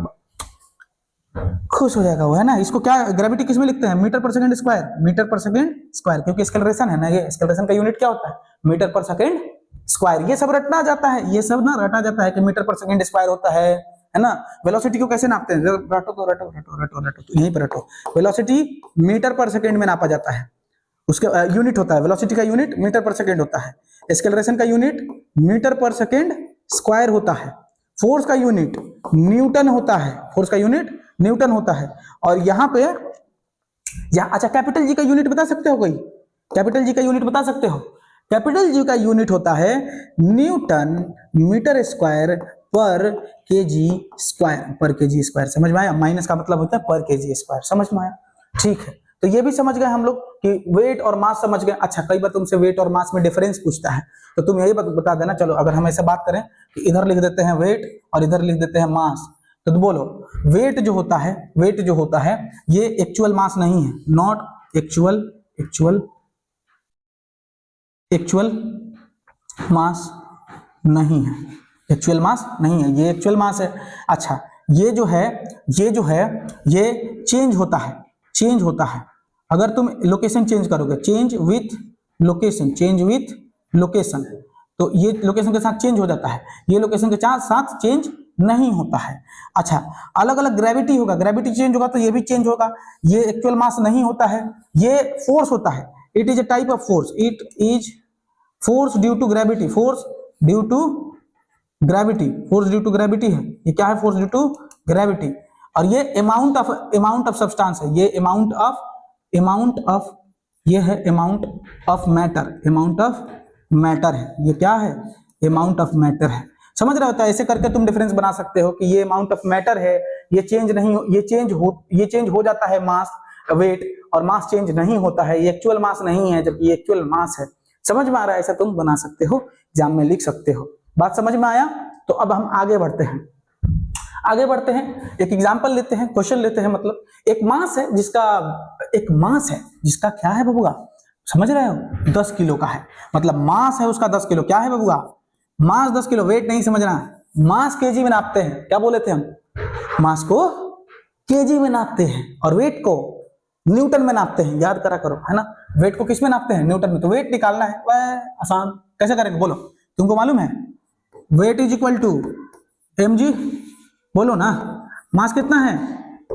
खुश हो जाएगा वो, है ना। इसको क्या ग्रेविटी किस में लिखते हैं, मीटर पर सेकंड स्क्वायर। मीटर पर सेकंड स्क्वायर, क्योंकि एक्सेलरेशन है ना, ये एक्सेलरेशन का यूनिट क्या होता है, मीटर पर सेकंड स्क्वायर। ये सब रटना जाता है, ये सब ना रटा जाता है कि मीटर पर सेकंड स्क्वायर होता है ना। वेलोसिटी को कैसे नापते हैं, रटो तो रटो रटो रटो रटो, तो यहीं पर रटो। वेलोसिटी मीटर पर सेकंड में नापा जाता है, उसके यूनिट होता है। वेलोसिटी का यूनिट मीटर पर सेकंड होता है। एक्सेलरेशन का यूनिट मीटर पर सेकंड स्क्वायर होता है। फोर्स का यूनिट न्यूटन होता है। फोर्स का यूनिट न्यूटन होता है। और यहाँ पे अच्छा, कैपिटल जी का यूनिट बता सकते हो कोई, कैपिटल जी का यूनिट बता सकते हो। कैपिटल जी का यूनिट होता है Newton metre square per kg square. Per kg square समझ में आया, माइनस का मतलब होता है पर केजी स्क्वायर। समझ में आया, ठीक है। तो ये भी समझ गए हम लोग कि वेट और मास समझ गए। अच्छा, कई बार तुमसे वेट और मास में डिफरेंस पूछता है, तो तुम यही बता देना। चलो, अगर हम ऐसे बात करें कि इधर लिख देते हैं वेट और इधर लिख देते हैं मास, तो बोलो वेट जो होता है, वेट जो होता है ये एक्चुअल मास नहीं है, नॉट एक्चुअल मास नहीं है, एक्चुअल मास नहीं है, ये एक्चुअल मास है। अच्छा, ये जो है ये चेंज होता है, चेंज होता है। अगर तुम लोकेशन चेंज करोगे, चेंज विथ लोकेशन, तो ये लोकेशन के साथ चेंज हो जाता है, ये लोकेशन के साथ चेंज नहीं होता है। अच्छा, अलग अलग ग्रेविटी होगा, ग्रेविटी चेंज होगा तो ये भी चेंज होगा। ये एक्चुअल मास नहीं होता है, ये फोर्स होता है। It is a type of force, it is force due to gravity, force due to gravity, force due to gravity है। ये क्या है, फोर्स ड्यू टू ग्रेविटी। और ये अमाउंट ऑफ सब्सटेंस है, ये अमाउंट ऑफ ये है अमाउंट ऑफ मैटर है। ये क्या है, अमाउंट ऑफ मैटर है। समझ रहे होता है, ऐसे करके तुम डिफरेंस बना सकते हो कि ये अमाउंट ऑफ मैटर है, ये चेंज नहीं, ये चेंज हो जाता है मास वेट, और मास चेंज नहीं होता है, ये एक्चुअल मास नहीं है जबकि ये एक्चुअल मास है। समझ में आ रहा है, ऐसा तुम बना सकते हो, एग्जाम में लिख सकते हो। बात समझ में आया। तो अब हम आगे बढ़ते हैं, एक एग्जांपल लेते हैं, क्वेश्चन लेते हैं। मतलब एक मास है जिसका क्या है बबुआ, समझ रहे हो, 10 किलो का है। मतलब मास है उसका 10 किलो। क्या है बबुआ, मास 10 किलो। वेट नहीं समझना, मास केजी में नापते हैं। क्या बोले थे हम, मास को केजी में नापते हैं और वेट को न्यूटन में नापते हैं। याद करा करो, है ना। वेट को किस में नापते हैं, न्यूटन में। तो वेट निकालना है, वह आसान। कैसे करेंगे बोलो, तुमको मालूम है। Weight is equal to mg, बोलो ना। मास कितना है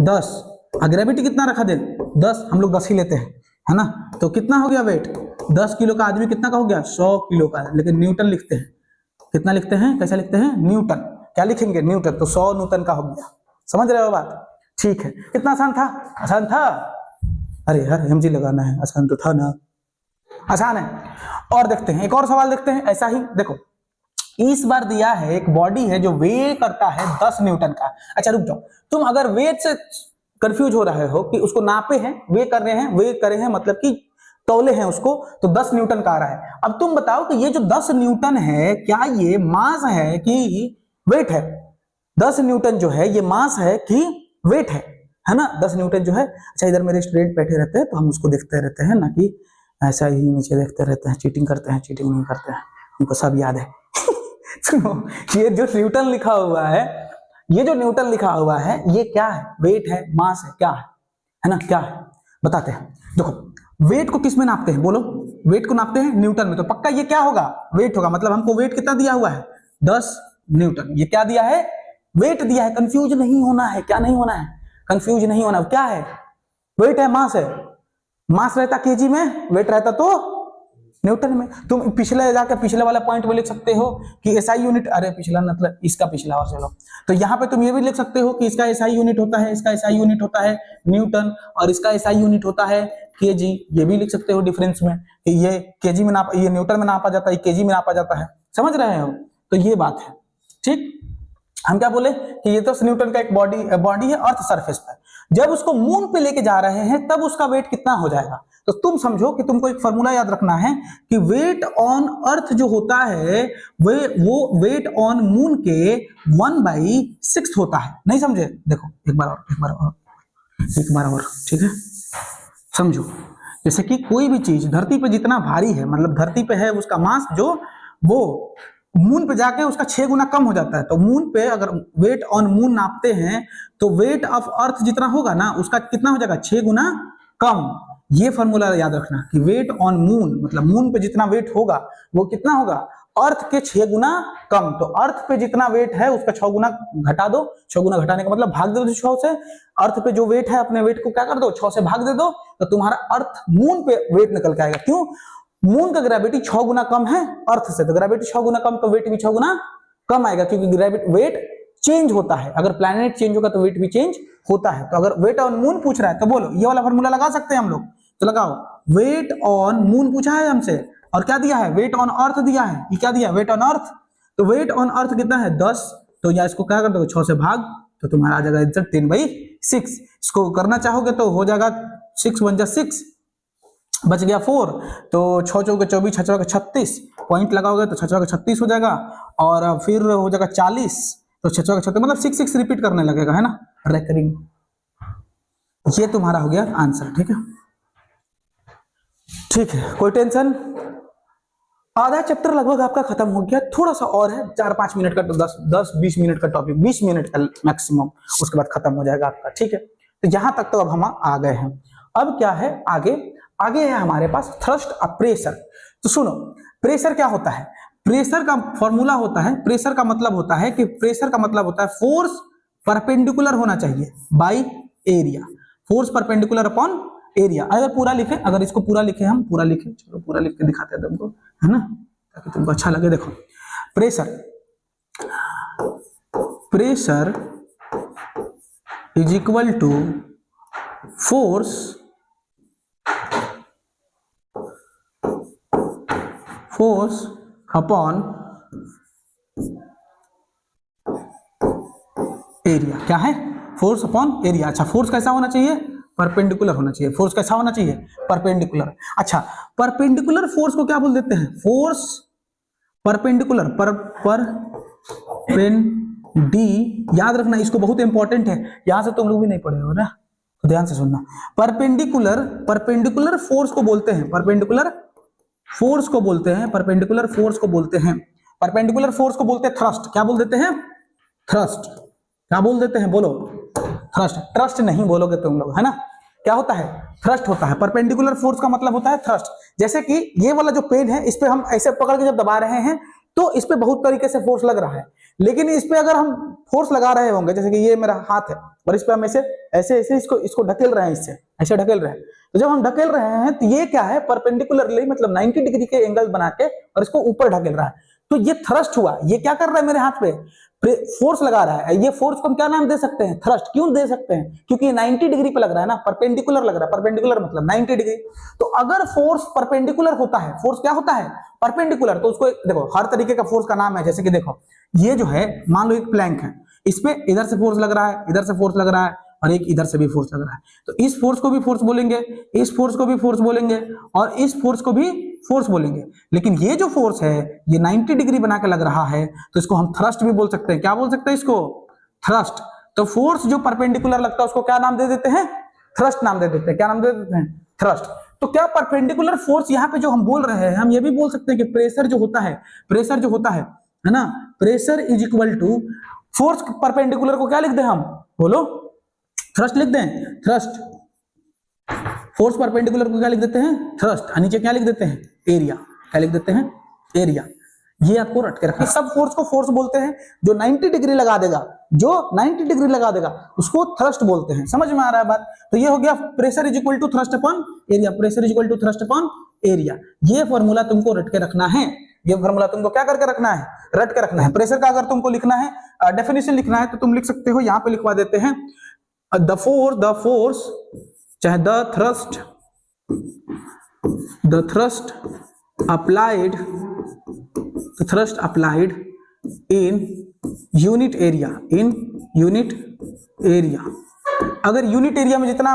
10, और ग्रेविटी कितना रखा दे 10, हम लोग 10 ही लेते हैं, है ना। तो कितना हो गया वेट, 10 किलो का आदमी कितना का हो गया, 100 किलो का। लेकिन न्यूटन लिखते हैं, कितना लिखते हैं, कैसे लिखते हैं, न्यूटन। क्या लिखेंगे, न्यूटन, तो 100 न्यूटन का हो गया। समझ रहे हो बात? ठीक है, कितना आसान था? आसान था? अरे यार एमजी लगाना है, आसान तो था ना, आसान है। और देखते हैं, एक और सवाल देखते हैं ऐसा ही। देखो इस बार दिया है एक बॉडी है जो वे करता है 10 न्यूटन का। अच्छा रुक जाओ, तुम अगर वेट से कंफ्यूज हो रहे हो कि उसको नापे हैं, वे कर रहे हैं, वे करे हैं मतलब कि तौले हैं उसको, तो 10 न्यूटन का आ रहा है। अब तुम बताओ कि ये जो 10 न्यूटन है क्या ये मास है कि वेट है? 10 न्यूटन जो है ये मास है कि वेट है ना? 10 न्यूटन जो है। अच्छा इधर मेरे स्टूडेंट बैठे रहते हैं तो हम उसको देखते रहते हैं ना, कि ऐसा ही नीचे देखते रहते हैं, चीटिंग करते हैं, चीटिंग नहीं करते हैं, हमको सब याद है। सुनो, ये जो न्यूटन लिखा हुआ है, ये जो न्यूटन लिखा हुआ है ये क्या है? वेट है, मास है, क्या है ना? क्या है बताते हैं। देखो वेट को किस में नापते हैं बोलो? वेट को नापते हैं न्यूटन में, तो पक्का ये क्या होगा? वेट होगा। मतलब हमको वेट कितना दिया हुआ है? 10 न्यूटन। ये क्या दिया है? वेट दिया है। कंफ्यूज नहीं होना है, क्या नहीं होना है? कंफ्यूज नहीं होना। क्या है? वेट है, मास है। मास रहता केजी में, वेट रहता तो न्यूटन में। तुम पिछले जाकर पिछले वाला पॉइंट में लिख सकते हो कि एसआई यूनिट, अरे पिछला मतलब इसका पिछला, और चलो तो यहाँ पे तुम ये भी लिख सकते हो कि इसका एसआई यूनिट होता है, इसका एसआई यूनिट होता है न्यूटन, और इसका एसआई यूनिट होता है केजी। ये भी लिख सकते हो डिफरेंस में कि ये केजी में नापा, ये न्यूटन में नापा जाता है, केजी में नापा जाता है। समझ रहे हो? तो ये बात है। ठीक, हम क्या बोले कि ये 10 न्यूटन का एक बॉडी है अर्थ सरफेस पर। जब उसको मून पे लेके जा रहे हैं तब उसका वेट कितना हो जाएगा? तो तुम समझो कि तुमको एक फॉर्मूला याद रखना है कि वेट ऑन अर्थ जो होता है वो वेट ऑन मून के 1/6 होता है। नहीं समझे? देखो एक बार और, ठीक है समझो। जैसे कि कोई भी चीज धरती पे जितना भारी है, मतलब धरती पे है उसका मास जो, वो मून पे जाके उसका 6 गुना कम हो जाता है। तो मून पे अगर वेट ऑन मून नापते हैं तो वेट ऑफ अर्थ जितना होगा ना उसका कितना हो जाएगा? 6 गुना कम। ये फॉर्मूला याद रखना कि वेट ऑन मून मतलब मून पे जितना वेट होगा वो कितना होगा? अर्थ के 6 गुना कम। तो अर्थ पे जितना वेट है उसका 6 गुना घटा दो। 6 गुना घटाने का मतलब भाग दे दो 6 से। अर्थ पे जो वेट है अपने वेट को क्या कर दो? 6 से भाग दे दो, तो तुम्हारा अर्थ मून पे वेट निकल के आएगा। क्यों? मून का ग्रेविटी 6 गुना कम है अर्थ से, तो ग्रेविटी 6 गुना कम तो वेट भी 6 गुना कम आएगा, क्योंकि ग्रेविटी वेट चेंज होता है। अगर प्लैनेट चेंज होगा तो वेट भी चेंज होता है। तो अगर वेट ऑन मून पूछ रहा है तो बोलो ये वाला फॉर्मूला लगा सकते हैं हम लोग। तो लगाओ, वेट ऑन मून पूछा है हमसे और क्या दिया है? वेट ऑन अर्थ दिया है। ये क्या दिया? Weight on earth. तो वेट ऑन अर्थ कितना है? 10। तो या इसको क्या कर दो? 6 से भाग, तो तुम्हारा आ जाएगा आंसर 10/6। इसको करना चाहोगे तो हो जाएगा 6 1 6, बच गया 4। तो 6 चौके 24, 6 चौके 36, पॉइंट लगाओगे तो 6 चौके 36 हो जाएगा, और फिर हो जाएगा 40। तो 6 चौके 36 मतलब 6 रिपीट करने लगेगा, है ना, रेकरिंग। ये तुम्हारा हो गया आंसर। ठीक है, ठीक है, कोई टेंशन? आधा चैप्टर लगभग आपका खत्म हो गया, थोड़ा सा और है, 4-5 मिनट का, तो 10-20 मिनट का टॉपिक, 20 मिनट का मैक्सिमम, उसके बाद खत्म हो जाएगा आपका। ठीक है, तो यहां तक तो अब हम आ गए हैं। अब क्या है आगे? आगे है हमारे पास थ्रस्ट और प्रेशर। तो सुनो, प्रेशर क्या होता है? प्रेशर का फॉर्मूला होता है, प्रेशर का मतलब होता है कि प्रेशर का मतलब होता है फोर्स परपेंडिकुलर होना चाहिए by area. Force perpendicular upon area. अगर पूरा लिखे, अगर इसको पूरा लिखे, हम पूरा लिखे, चलो पूरा लिख के दिखाते हैं तुमको, है ना, ताकि तुमको अच्छा लगे। देखो, pressure is equal to force upon area. क्या है? Force upon area. अच्छा, फोर्स कैसा होना चाहिए? परपेंडिकुलर होना चाहिए। फोर्स कैसा होना चाहिए? परपेंडिकुलर। अच्छा, परपेंडिकुलर फोर्स को क्या बोल देते हैं? फोर्स परपेंडिकुलर, याद रखना, इसको बहुत इंपॉर्टेंट है, यहां से तुम लोग भी नहीं पढ़े हो ना, तो ध्यान से सुनना। परपेंडिकुलर फोर्स को बोलते हैं, परपेंडिकुलर फोर्स को बोलते हैं थ्रस्ट। क्या बोल देते हैं? थ्रस्ट। क्या बोल देते हैं? बोलो, थ्रस्ट। ट्रस्ट नहीं बोलोगे तुम लोग, है ना। क्या होता है? थ्रस्ट होता है। परपेंडिकुलर फोर्स का मतलब होता है थ्रस्ट। जैसे कि ये वाला जो पेन है, इस पे हम ऐसे पकड़ के जब दबा रहे हैं तो इस पे बहुत तरीके से फोर्स लग रहा है, लेकिन इस पे अगर हम फोर्स लगा रहे होंगे, जैसे कि ये मेरा हाथ है और इस पे हम ऐसे इसको ढकेल रहे हैं, इससे ऐसे ढकेल रहे हैं, तो जब हम ढकेल रहे हैं तो ये क्या है? परपेंडिकुलरली मतलब 90 डिग्री के एंगल बना के और इसको ऊपर ढकेल रहा है। तो ये थ्रस्ट हुआ, ये क्या कर रहा है मेरे हाथ पे, फोर्स लगा रहा है। ये फोर्स को हम क्या नाम दे सकते हैं, थ्रस्ट। क्यों दे सकते हैं, क्योंकि ये 90 डिग्री पे लग रहा है ना, परपेंडिकुलर लग रहा है। परपेंडिकुलर मतलब 90 डिग्री। तो अगर फोर्स परपेंडिकुलर होता है, फोर्स क्या होता है, परपेंडिकुलर, तो उसको देखो हर तरीके का फोर्स का नाम है। जैसे कि देखो ये जो है, मान लो एक प्लैंक है, इस पे इधर से फोर्स लग रहा है, इधर से फोर्स लग रहा है, और एक इधर से भी फोर्स लग रहा है। तो इस फोर्स को भी फोर्स बोलेंगे, इस फोर्स को भी फोर्स बोलेंगे, और इस फोर्स को भी फोर्स बोलेंगे। लेकिन ये जो फोर्स है ये 90 डिग्री बना के लग रहा है, तो इसको हम थ्रस्ट भी बोल सकते हैं। क्या बोल सकते हैं इसको, थ्रस्ट। तो फोर्स जो परपेंडिकुलर लगता है उसको क्या नाम दे देते हैं, थ्रस्ट नाम दे देते हैं। क्या नाम दे देते हैं, थ्रस्ट। तो क्या परपेंडिकुलर फोर्स यहाँ पे जो हम बोल रहे हैं, हम ये भी बोल सकते हैं कि प्रेशर जो होता है, प्रेशर जो होता है ना, pressure is equal to force perpendicular को क्या लिख दें हम, बोलो, थ्रस्ट लिख दें, थ्रस्ट। फोर्स परपेंडिकुलर को क्या लिख देते हैं, थ्रस्ट। नीचे क्या लिख देते हैं, एरिया। क्या लिख देते हैं, एरिया। ये आपको रट के रखना। सब फोर्स को फोर्स बोलते हैं, जो 90 डिग्री लगा देगा, जो 90 डिग्री लगा देगा उसको थ्रस्ट बोलते हैं। समझ में आ रहा है बात। तो ये हो गया pressure is equal to thrust upon area, pressure is equal to thrust upon area. ये फॉर्मूला तुमको रट के रखना है, ये फॉर्मूला तुमको क्या करके रखना है, रट के रखना है। प्रेशर का अगर तुमको लिखना है, डेफिनेशन लिखना है, तो तुम लिख सकते हो, यहां पे लिखवा देते हैं, द फोर्स चाहे the thrust applied in unit area, अगर यूनिट एरिया में जितना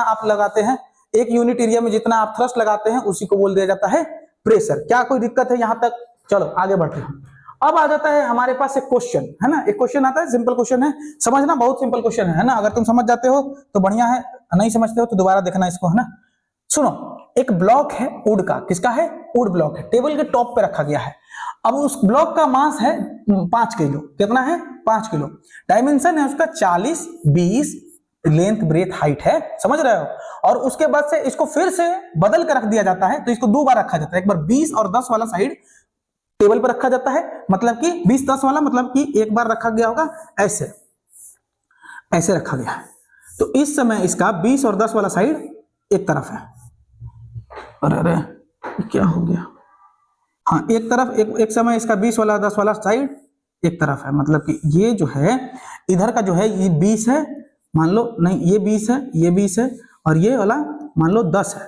आप लगाते हैं, एक यूनिट एरिया में जितना आप थ्रस्ट लगाते हैं, उसी को बोल दिया जाता है प्रेशर। क्या कोई दिक्कत है यहां तक, चलो आगे बढ़ते हैं। अब आ जाता है हमारे पास एक क्वेश्चन, है ना, एक क्वेश्चन आता है, सिंपल क्वेश्चन है, समझना, बहुत सिंपल क्वेश्चन है ना। अगर तुम समझ जाते हो तो बढ़िया है, नहीं समझते हो तो दोबारा देखना इसको, है ना। सुनो, एक ब्लॉक है वुड का, किसका है, वुड ब्लॉक है, टेबल के टॉप पे रखा गया है। अब उस ब्लॉक का मास है 5 किलो, कितना है, 5 किलो। डायमेंशन है उसका 40, 20, लेंथ, ब्रेथ, हाइट है, समझ रहे हो। और उसके बाद से इसको फिर से बदल कर रख दिया जाता है, तो इसको 2 बार रखा जाता है। एक बार 20 और 10 वाला साइड टेबल पर रखा जाता है, मतलब कि 20-10 वाला, मतलब कि एक बार रखा गया होगा, ऐसे ऐसे रखा गया है। तो इस समय इसका 20 और 10 वाला साइड एक तरफ है। अरे क्या हो गया, हाँ, एक तरफ, एक समय इसका 20 वाला 10 वाला साइड एक तरफ है। मतलब कि ये जो है इधर का जो है ये 20 है, मान लो, नहीं ये 20 है, ये 20 है, और ये वाला मान लो 10 है।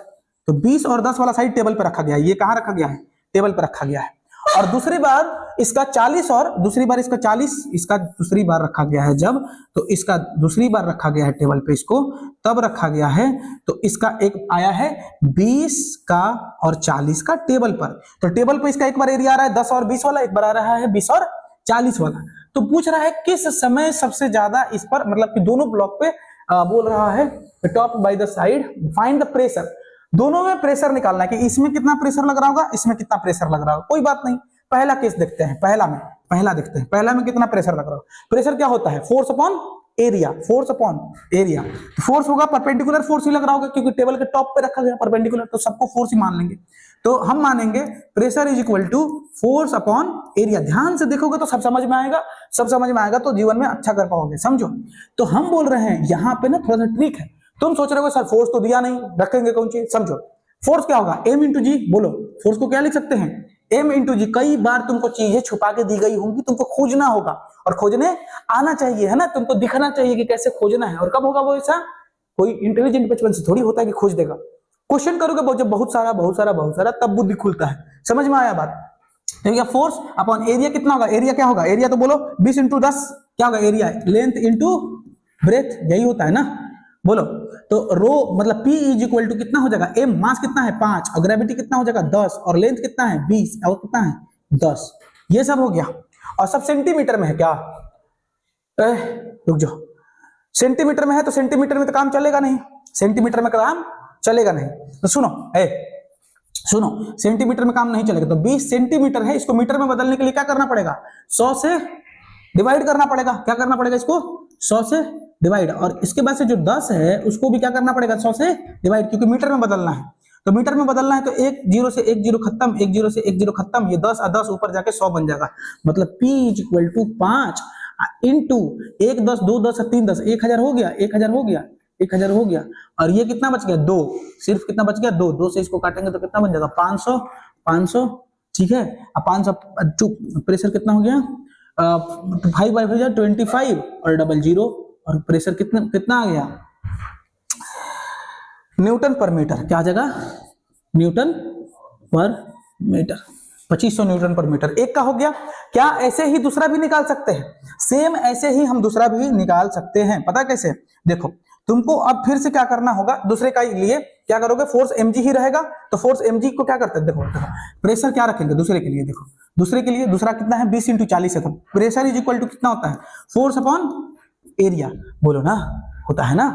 तो 20 और 10 वाला साइड टेबल पर रखा गया है। ये कहाँ रखा गया है, टेबल पर रखा गया है। और दूसरी बार इसका 40 और दूसरी बार इसका 40, इसका दूसरी बार रखा गया है जब, तो इसका दूसरी बार रखा गया है टेबल पे, इसको तब रखा गया है। तो इसका एक आया है 20 का और 40 का टेबल पर। तो टेबल पे इसका एक बार एरिया आ रहा है 10 और 20 वाला, एक बार आ रहा है 20 और 40 वाला। तो पूछ रहा है किस समय सबसे ज्यादा इस पर, मतलब कि दोनों ब्लॉक पे बोल रहा है top by the side find the pressure. दोनों में प्रेशर निकालना है कि इसमें कितना प्रेशर लग रहा होगा, इसमें कितना प्रेशर लग रहा होगा। कोई बात नहीं, पहला केस देखते हैं, पहला देखते हैं, पहला में कितना प्रेशर लग रहा होगा। प्रेशर क्या होता है, force upon area, force upon area. Force होगा परपेंडिकुलर फोर्स ही लग रहा होगा, क्योंकि टेबल के टॉप पे रखा गया परपेंडिकुलर, तो सबको फोर्स ही मान लेंगे। तो हम मानेंगे pressure is equal to force upon area. ध्यान से देखोगे तो सब समझ में आएगा, सब समझ में आएगा तो जीवन में अच्छा कर पाओगे, समझो। तो हम बोल रहे हैं यहाँ पे ना थोड़ा सा ट्रिक है। तुम सोच रहे हो सर फोर्स तो दिया नहीं, रखेंगे कौन चीज, समझो। फोर्स क्या होगा, m इंटू जी। बोलो फोर्स को क्या लिख सकते हैं, m इंटू जी। कई बार तुमको चीजें छुपा के दी गई होंगी, तुमको खोजना होगा और खोजने आना चाहिए, है ना। तुमको दिखना चाहिए कि कैसे खोजना है। और कब होगा वो ऐसा, कोई इंटेलिजेंट बचपन से थोड़ी होता है कि खोज देगा। क्वेश्चन करोगे जब बहुत सारा तब बुद्धि खुलता है। समझ में आया बात। तो फोर्स अपॉन एरिया कितना होगा, एरिया क्या होगा, एरिया तो बोलो 20 इंटू 10 क्या होगा, एरिया लेंथ इंटू ब्रेथ, यही होता है ना। बोलो तो रो मतलब P इज इक्वल टू कितना हो जाएगा, m मास कितना है 5 और ग्रेविटी कितना हो जाएगा 10 और लेंथ कितना है 20 और कितना है 10। ये सब हो गया। और सब सेंटीमीटर में है क्या, रुक जाओ, सेंटीमीटर में है तो सेंटीमीटर में तो काम चलेगा नहीं, सेंटीमीटर में काम चलेगा नहीं। तो सुनो सुनो, सेंटीमीटर में काम नहीं चलेगा। तो 20 सेंटीमीटर है, इसको मीटर में बदलने के लिए क्या करना पड़ेगा, 100 से डिवाइड करना पड़ेगा। क्या करना पड़ेगा, इसको 100 से डिवाइड। और इसके बाद से जो 10 है उसको भी क्या करना पड़ेगा, 100 से डिवाइड, क्योंकि मीटर में बदलना है। तो मीटर में बदलना है तो 1 0 से 1 0 खत्म, 1 0 से 1 0 खत्म, ये 10 और 10 ऊपर जाके 100 बन जाएगा। मतलब P is equal to 5 into 1 10 2 10 3 10, 1000 हो गया, 1000 हो गया, 1000 हो गया। और ये कितना बच गया 2, सिर्फ कितना बच गया 2, 2 से इसको काटेंगे तो कितना बन जाएगा 500, 500 ठीक है। अब 500 प्रेशर कितना हो गया, 5 बाई 25 और डबल जीरो, और प्रेशर कितना कितना आ गया, न्यूटन पर मीटर। क्या आ जाएगा, न्यूटन पर मीटर, 2500 न्यूटन पर मीटर। एक का हो गया। क्या ऐसे ही दूसरा भी निकाल सकते हैं, सेम ऐसे ही हम दूसरा भी निकाल सकते हैं। पता कैसे, देखो तुमको अब फिर से क्या करना होगा, दूसरे का लिए क्या करोगे, फोर्स mg ही रहेगा, तो फोर्स mg को क्या करते हैं, देखो प्रेशर क्या रखेंगे दूसरे के लिए, देखो दूसरे के लिए दूसरा कितना है 20 × 40 है, तो प्रेशर इज इक्वल टू कितना होता है, फोर्स अपॉन एरिया, बोलो ना, होता है ना।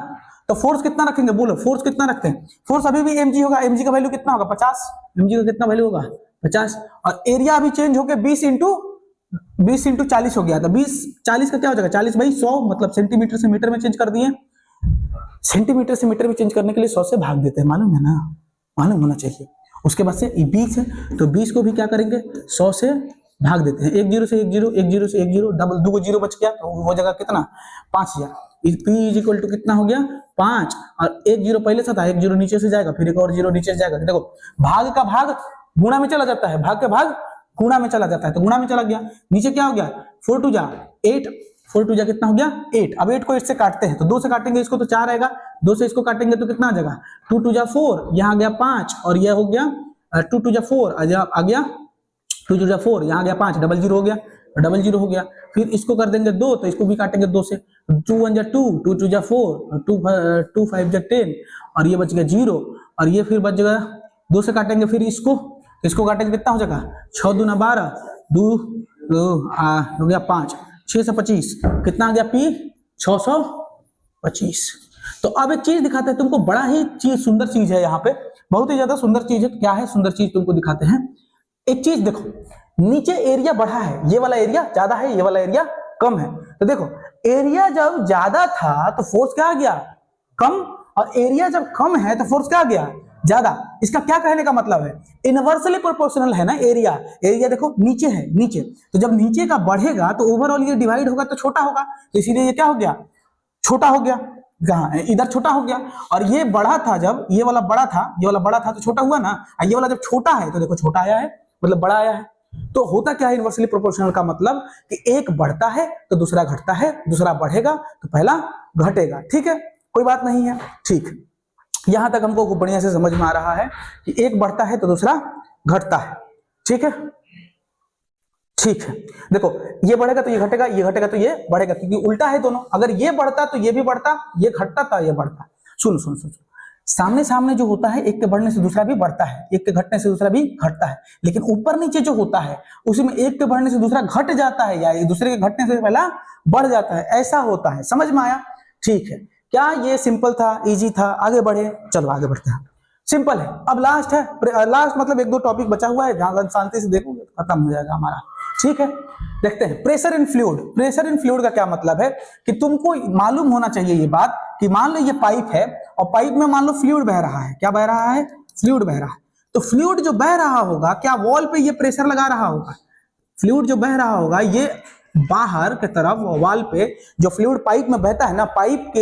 तो फोर्स कितना रखेंगे, बोलो फोर्स कितना रखते हैं, फोर्स अभी भी mg होगा, mg का वैल्यू कितना होगा 50, mg का कितना वैल्यू होगा 50, और एरिया अभी चेंज होकर 20 × 40 हो गया, तो 40 का क्या हो जाएगा, 40/100, मतलब सेंटीमीटर से मीटर में चेंज कर दिए। सेंटीमीटर से मीटर में चेंज करने के लिए 100 से भाग देते हैं, मालूम है ना, मालूम होना चाहिए। उसके बाद से 20 है, तो 20 को भी क्या करेंगे 100 से भाग देते हैं, 1 0 से 1 0, 1 0 से 1 0, डबल 2 0 बच गया, तो हो जाएगा कितना 5000। P इज इक्वल टू कितना हो गया 5, और 1 0 पहले से था, 1 0 नीचे से जाएगा, फिर एक और 0 नीचे से जाएगा। देखो भाग का भाग गुणा में चला जाता है, भाग का भाग गुणा में चला जाता है, तो गुणा में चला गया, नीचे क्या हो गया 4 2 जा 8, 4 2 जा कितना हो गया 8। अब 8 को 8 से काटते हैं, तो 2 से काटेंगे इसको तो 4 आएगा, 2 से इसको काटेंगे तो कितना आ जाएगा 2 2 जा 4, यहाँ आ गया 5, और यह हो गया 2 2 जा 4 आ गया 2 2 जा 4, यहाँ आ गया 5, डबल जीरो हो गया, डबल जीरो हो गया। फिर इसको कर देंगे 2, तो इसको भी काटेंगे 2 से, 2 1 जा 2, 2 2 जा 4, 2 5 जा 10, और ये बच गया 0, और ये फिर बच गया 2 से काटेंगे, फिर इसको काटेंगे कितना हो जाएगा 6 2 12, 2 हो गया 5, 6 से 25 कितना आ गया P 625। तो अब एक चीज दिखाते हैं तुमको, बड़ा ही चीज सुंदर चीज है, यहाँ पे बहुत ही ज्यादा सुंदर चीज है। क्या है सुंदर चीज, तुमको दिखाते हैं। एक चीज देखो, नीचे एरिया बढ़ा है, ये वाला एरिया ज्यादा है, ये वाला एरिया कम है, तो देखो एरिया जब ज्यादा था तो फोर्स क्या आ गया कम, और एरिया जब कम है तो फोर्स क्या आ गया ज्यादा। इसका क्या कहने का मतलब है, इनवर्सली प्रोपोर्शनल है ना एरिया। एरिया देखो नीचे है, नीचे, तो जब नीचे का बढ़ेगा तो ओवरऑल ये डिवाइड होगा तो छोटा होगा, तो इसीलिए ये क्या हो गया छोटा हो गया, कहाँ इधर छोटा हो गया। और ये बड़ा था, जब ये वाला बड़ा था, ये वाला बड़ा था तो छोटा हुआ ना, ये वाला जब छोटा है तो देखो छोटा आया है, मतलब बड़ा आया है। तो होता क्या है इनवर्सली प्रोपोर्शनल का मतलब कि एक बढ़ता है तो दूसरा घटता है, दूसरा बढ़ेगा तो पहला घटेगा। ठीक है, कोई बात नहीं है। ठीक, यहां तक हमको बढ़िया से समझ में आ रहा है कि एक बढ़ता है तो दूसरा घटता है। ठीक है, ठीक है। देखो ये बढ़ेगा तो ये घटेगा, ये घटेगा तो ये बढ़ेगा, क्योंकि उल्टा है दोनों। अगर ये बढ़ता तो ये भी बढ़ता, ये घटता था ये बढ़ता। सुन सुन सुन, सामने सामने जो होता है, एक के बढ़ने से दूसरा भी बढ़ता है, एक के घटने से दूसरा भी घटता है। लेकिन ऊपर नीचे जो होता है उसमें एक के बढ़ने से दूसरा घट जाता है, या एक दूसरे के घटने से पहला बढ़ जाता है, ऐसा होता है। समझ में आया? ठीक है, क्या ये सिंपल था, इजी था? आगे बढ़े, चलो आगे बढ़ते हैं। सिंपल है। अब लास्ट है, लास्ट मतलब 1-2 टॉपिक बचा हुआ है, जहां शांति से देखोगे खत्म हो जाएगा हमारा। ठीक है, देखते हैं pressure in fluid. Pressure in fluid का क्या मतलब है कि तुमको मालूम होना चाहिए ये बात कि मान लो ये पाइप है और पाइप में मान लो फ्लूइड बह रहा है। क्या बह रहा है? फ्लूइड बह रहा है। तो फ्लूइड जो बह रहा होगा, क्या वॉल पे ये प्रेशर लगा रहा होगा? फ्लूइड जो बह रहा होगा ये बाहर की तरफ वॉल पे, जो फ्लूइड पाइप में बहता है ना, पाइप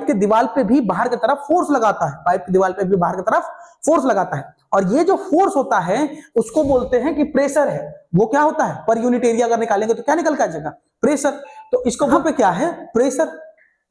के दीवार पे भी बाहर की तरफ फोर्स लगाता है, पाइप की दीवार पे भी बाहर की तरफ फोर्स लगाता है। और ये जो फोर्स होता है उसको बोलते हैं कि प्रेशर है। वो क्या होता है? पर यूनिट एरिया अगर निकालेंगे तो क्या निकल के आ जाएगा? प्रेशर। तो इसको वहां पे क्या है? प्रेशर।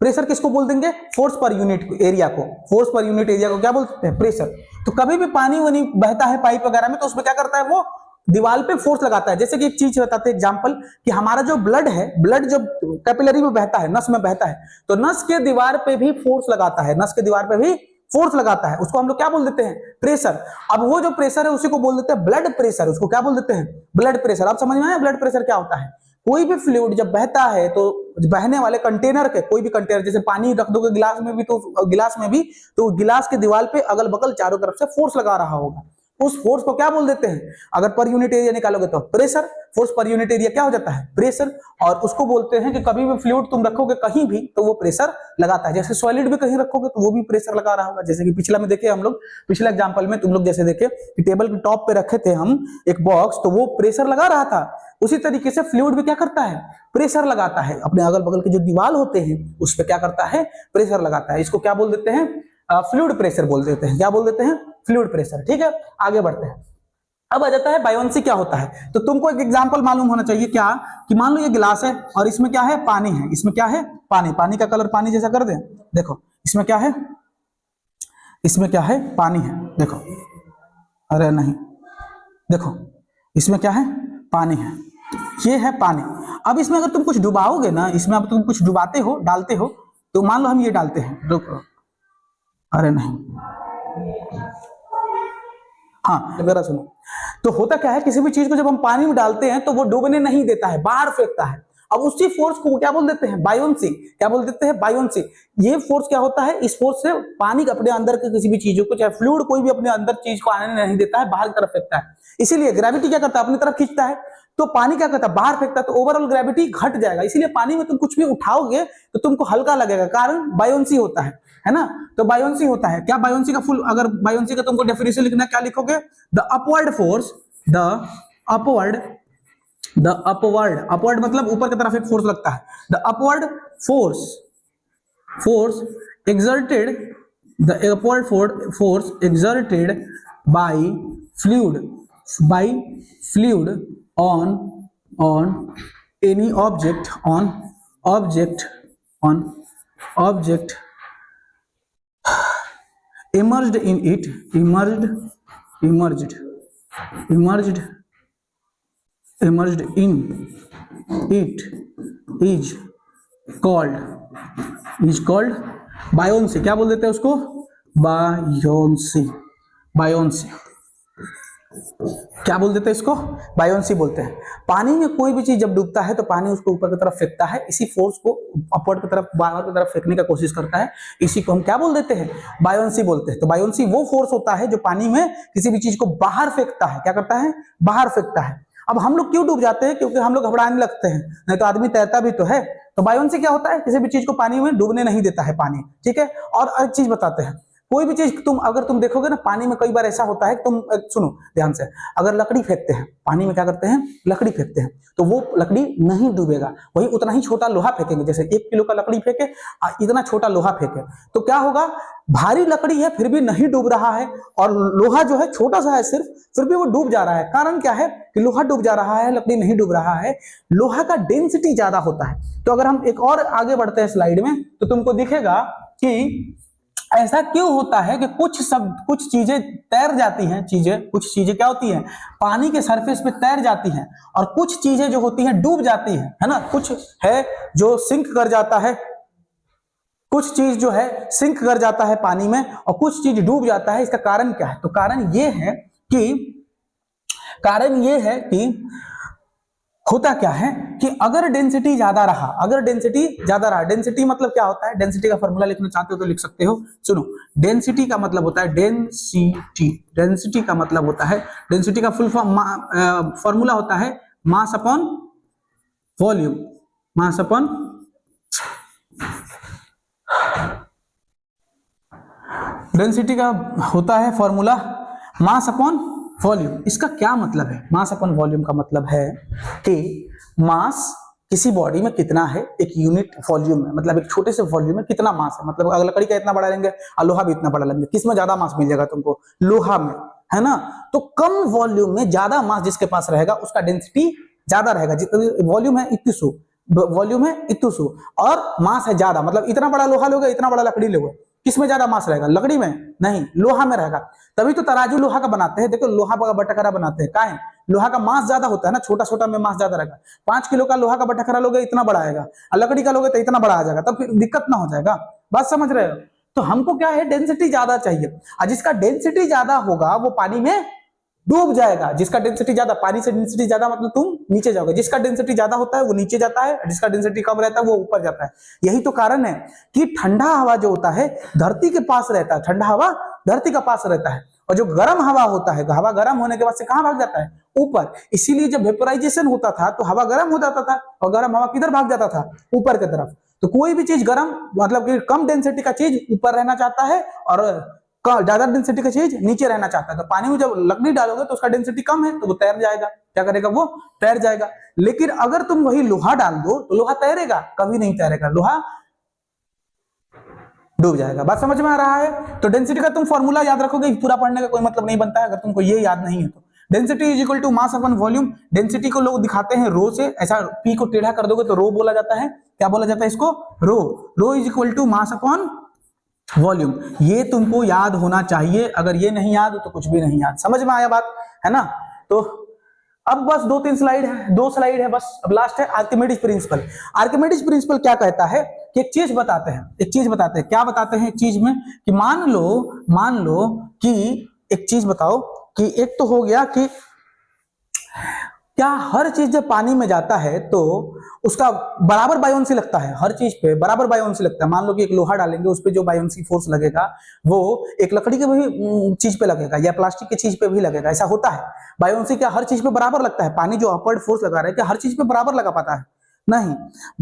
प्रेशर किसको बोल देंगे? फोर्स पर यूनिट एरिया को। फोर्स पर यूनिट एरिया को क्या बोलते हैं? प्रेशर। तो कभी भी पानी वानी बहता है पाइप वगैरह में, तो उसमें क्या करता है? वो दीवार पे फोर्स लगाता है। जैसे कि एक चीज बताते हैं एग्जांपल, कि हमारा जो ब्लड है, ब्लड जब कैपिलरी में बहता है, नस में बहता है, तो नस के दीवार पे भी फोर्स लगाता है, नस के दीवार पे भी फोर्स लगाता है। उसको हम लोग क्या बोल देते हैं? प्रेशर। अब वो जो प्रेशर है उसी को बोल देते हैं ब्लड प्रेशर। उसको क्या बोल देते हैं? Blood pressure. आप समझ में आया ब्लड प्रेशर क्या होता है? कोई भी फ्लूइड जब बहता है तो बहने वाले कंटेनर के, कोई भी कंटेनर, जैसे पानी रख दोगे गिलास में भी, तो गिलास के दीवार पे अगल बगल चारों तरफ से फोर्स लगा रहा होगा। उस फोर्स को क्या बोल देते हैं? अगर पर यूनिट एरिया निकालोगे तो pressure. Force per unit area क्या हो जाता है? प्रेशर। और उसको बोलते हैं कि कभी भी फ्लूइड तुम रखोगे कहीं भी तो वो प्रेशर लगाता है। जैसे सॉलिड भी कहीं रखोगे तो वो भी प्रेशर लगा रहा होगा। जैसे कि पिछला में देखे हम लोग, पिछले एग्जांपल में तुम लोग जैसे देखे कि टेबल के टॉप पे रखे थे हम एक बॉक्स, तो वो प्रेशर लगा रहा था। उसी तरीके से फ्लूइड भी क्या करता है? प्रेशर लगाता है। अपने अगल बगल के जो दीवार होते हैं उस पर क्या करता है? प्रेशर लगाता है। इसको क्या बोल देते हैं? फ्लूइड प्रेशर बोल देते हैं। क्या बोल देते हैं? Fluid pressure. ठीक है, आगे बढ़ते हैं। अब आ जाता है बायोन्सी क्या होता है। तो तुमको एक एग्जांपल मालूम होना चाहिए क्या, कि मान लो ये गिलास है और इसमें क्या है, पानी है। इसमें क्या है, पानी। पानी का कलर पानी जैसा कर दे। देखो इसमें क्या है, इसमें क्या है, पानी है। देखो, अरे नहीं, देखो इसमें क्या है, पानी है। ये है पानी। अब इसमें अगर तुम कुछ डुबाओगे ना, इसमें अब तुम कुछ डुबाते हो, डालते हो, तो मान लो हम ये डालते हैं, रुको, अरे नहीं, हाँ मेरा सुनो। तो होता क्या है, किसी भी चीज को जब हम पानी में डालते हैं तो वो डूबने नहीं देता है, बाहर फेंकता है। अब उसी फोर्स को क्या बोल देते हैं, बायोन्सी। क्या बोल देते हैं, बायोन्सी। ये फोर्स क्या होता है, इस फोर्स से पानी का अपने अंदर के किसी भी चीजों को, चाहे फ्लूइड कोई भी अपने अंदर चीज को आने नहीं देता है, बाहर की तरफ फेंकता है। इसीलिए ग्रेविटी क्या करता है, अपनी तरफ खींचता है, तो पानी क्या करता है, बाहर फेंकता है, तो ओवरऑल ग्रेविटी घट जाएगा। इसीलिए पानी में तुम कुछ भी उठाओगे तो तुमको हल्का लगेगा, कारण बायोन्सी होता है ना। तो बायोन्सी होता है क्या, बायोन्सी का फुल, अगर बायोन्सी का तुमको डेफिनेशन लिखना है, क्या लिखोगे, the upward force, the upward upward मतलब ऊपर की तरफ एक फोर्स लगता है। The upward force exerted, the upward force exerted by fluid on any object emerged in it is called buoyancy. क्या बोल देते हैं उसको, बायोन्सी। क्या बोल देते हैं इसको, बायोन्सी बोलते हैं। पानी में कोई भी चीज जब डूबता है तो पानी उसको ऊपर की तरफ फेंकता है, इसी फोर्स को अपवर्ड की तरफ, बाहर की तरफ फेंकने का कोशिश करता है। इसी को हम क्या बोल देते हैं, बायोन्सी बोलते हैं। तो बायोन्सी वो फोर्स होता है जो पानी में किसी भी चीज को बाहर फेंकता है। क्या करता है, बाहर फेंकता है। अब हम लोग क्यों डूब जाते हैं, क्योंकि हम लोग घबराने लगते हैं, नहीं तो आदमी तैरता भी तो है। तो बायोन्सी क्या होता है, किसी भी चीज को पानी में डूबने नहीं देता है पानी, ठीक है। और एक चीज बताते हैं, कोई भी चीज अगर तुम देखोगे ना, पानी में कई बार ऐसा होता है, तुम सुनो ध्यान से, अगर लकड़ी फेंकते हैं पानी में, क्या करते हैं, लकड़ी फेंकते हैं, तो वो लकड़ी नहीं डूबेगा। वही उतना ही छोटा लोहा फेंकेंगे, जैसे 1 किलो का लकड़ी फेंके, इतना छोटा लोहा फेंके, तो क्या होगा, भारी लकड़ी है फिर भी नहीं डूब रहा है, और लोहा जो है छोटा सा है सिर्फ, फिर भी वो डूब जा रहा है। कारण क्या है कि लोहा डूब जा रहा है, लकड़ी नहीं डूब रहा है, लोहा का डेंसिटी ज्यादा होता है। तो अगर हम एक और आगे बढ़ते हैं स्लाइड में, तो तुमको दिखेगा कि ऐसा क्यों होता है कि कुछ चीजें तैर जाती हैं, कुछ चीजें क्या होती हैं, पानी के सरफेस पे तैर जाती हैं, और कुछ चीजें जो होती हैं डूब जाती हैं, है ना। कुछ है जो सिंक कर जाता है, कुछ चीज जो है सिंक कर जाता है पानी में, और कुछ चीज डूब जाता है। इसका कारण क्या है, तो कारण ये है कि होता क्या है कि अगर डेंसिटी ज्यादा रहा, डेंसिटी मतलब क्या होता है, डेंसिटी का फॉर्मूला लिखना चाहते हो तो लिख सकते हो। सुनो, डेंसिटी का मतलब होता है, डेंसिटी का मतलब होता है, डेंसिटी का फुल फॉर्मूला होता है मास अपॉन वॉल्यूम। डेंसिटी का होता है फॉर्मूला मास अपॉन वॉल्यूम। इसका क्या मतलब है, मास अपॉन वॉल्यूम का मतलब है कि मास किसी बॉडी में कितना है, एक यूनिट वॉल्यूम में, मतलब एक छोटे से वॉल्यूम में कितना मास है। मतलब अगर लकड़ी का इतना बड़ा लेंगे और लोहा भी इतना बड़ा लेंगे, किसमें ज्यादा मास मिल जाएगा तुमको, लोहा में, है ना। तो कम वॉल्यूम में ज्यादा मास जिसके पास रहेगा उसका डेंसिटी ज्यादा रहेगा। जितनी वॉल्यूम है इतनी सौ और मास है ज्यादा, मतलब इतना बड़ा लोहा लोगे, इतना बड़ा लकड़ी लोगे, किसमें ज्यादा मास रहेगा, लकड़ी में नहीं, लोहा में रहेगा। तभी तो तराजू लोहा का बनाते हैं, देखो लोहा का बटखरा बनाते हैं, काहे, लोहा का मास ज्यादा होता है ना, छोटा छोटा में मास ज्यादा रहेगा। 5 किलो का लोहा का बटखरा लोगे इतना बड़ा आएगा, और लकड़ी का लोगे तो इतना बड़ा आ जाएगा, तब फिर दिक्कत ना हो जाएगा। बात समझ रहे हो। तो हमको क्या है, डेंसिटी ज्यादा चाहिए, और जिसका डेंसिटी ज्यादा होगा वो पानी में डूब जाएगा। जिसका डेंसिटी ज्यादा, पानी से डेंसिटी ज्यादा मतलब तुम नीचे जाओगे, जिसका डेंसिटी ज्यादा होता है वो नीचे जाता है, जिसका डेंसिटी कम रहता है वो ऊपर जाता है। यही तो कारण है कि ठंडा हवा जो होता है धरती के पास रहता है, ठंडा हवा धरती के पास रहता है, और जो गर्म हवा होता है, हवा गर्म होने के बाद से कहां भाग जाता है, ऊपर। इसीलिए जब वेपोराइजेशन होता था तो हवा गर्म हो जाता था, और गर्म हवा किधर भाग जाता था, ऊपर की तरफ। तो कोई भी चीज गर्म मतलब कि कम डेंसिटी का चीज ऊपर रहना चाहता है, और ज्यादा डेंसिटी का चीज नीचे रहना चाहता है। तो पानी में जब लकड़ी डालोगे तो उसका डेंसिटी कम है तो वो तैर जाएगा। क्या करेगा, वो तैर जाएगा। लेकिन अगर तुम वही लोहा डाल दो तो लोहा तैरेगा, कभी नहीं तैरेगा, लोहा डूब जाएगा। बात समझ में आ रहा है। तो डेंसिटी का तुम फॉर्मूला याद रखोगे, पूरा पढ़ने का कोई मतलब नहीं बनता है अगर तुमको ये याद नहीं है तो। Density is equal to mass upon volume, density को लोग दिखाते हैं रो से, ऐसा पी को टेढ़ा कर दोगे तो रो बोला जाता है, क्या बोला जाता है इसको, rho. Rho is equal to mass upon volume, ये तुमको याद होना चाहिए, अगर ये नहीं याद तो कुछ भी नहीं याद। समझ में आया बात, है ना। तो अब बस 2-3 स्लाइड है, 2 स्लाइड है बस, अब लास्ट है आर्किमिडीज प्रिंसिपल। आर्किमिडीज प्रिंसिपल क्या कहता है कि एक चीज बताते हैं, क्या बताते हैं एक चीज में कि मान लो कि एक चीज बताओ कि एक तो हो गया कि क्या हर चीज जब पानी में जाता है तो उसका बराबर बायोन्सी लगता है, हर चीज पे बराबर बायोन्सी लगता है। मान लो कि एक लोहा डालेंगे, उस पे जो बायोन्सी फोर्स लगेगा वो एक लकड़ी के भी चीज पे लगेगा या प्लास्टिक की चीज पे भी लगेगा, ऐसा होता है। बायोन्सी क्या हर चीज पे बराबर लगता है? पानी जो अपवर्ड फोर्स लगा रहा है क्या हर चीज पे बराबर लगा पाता है? नहीं।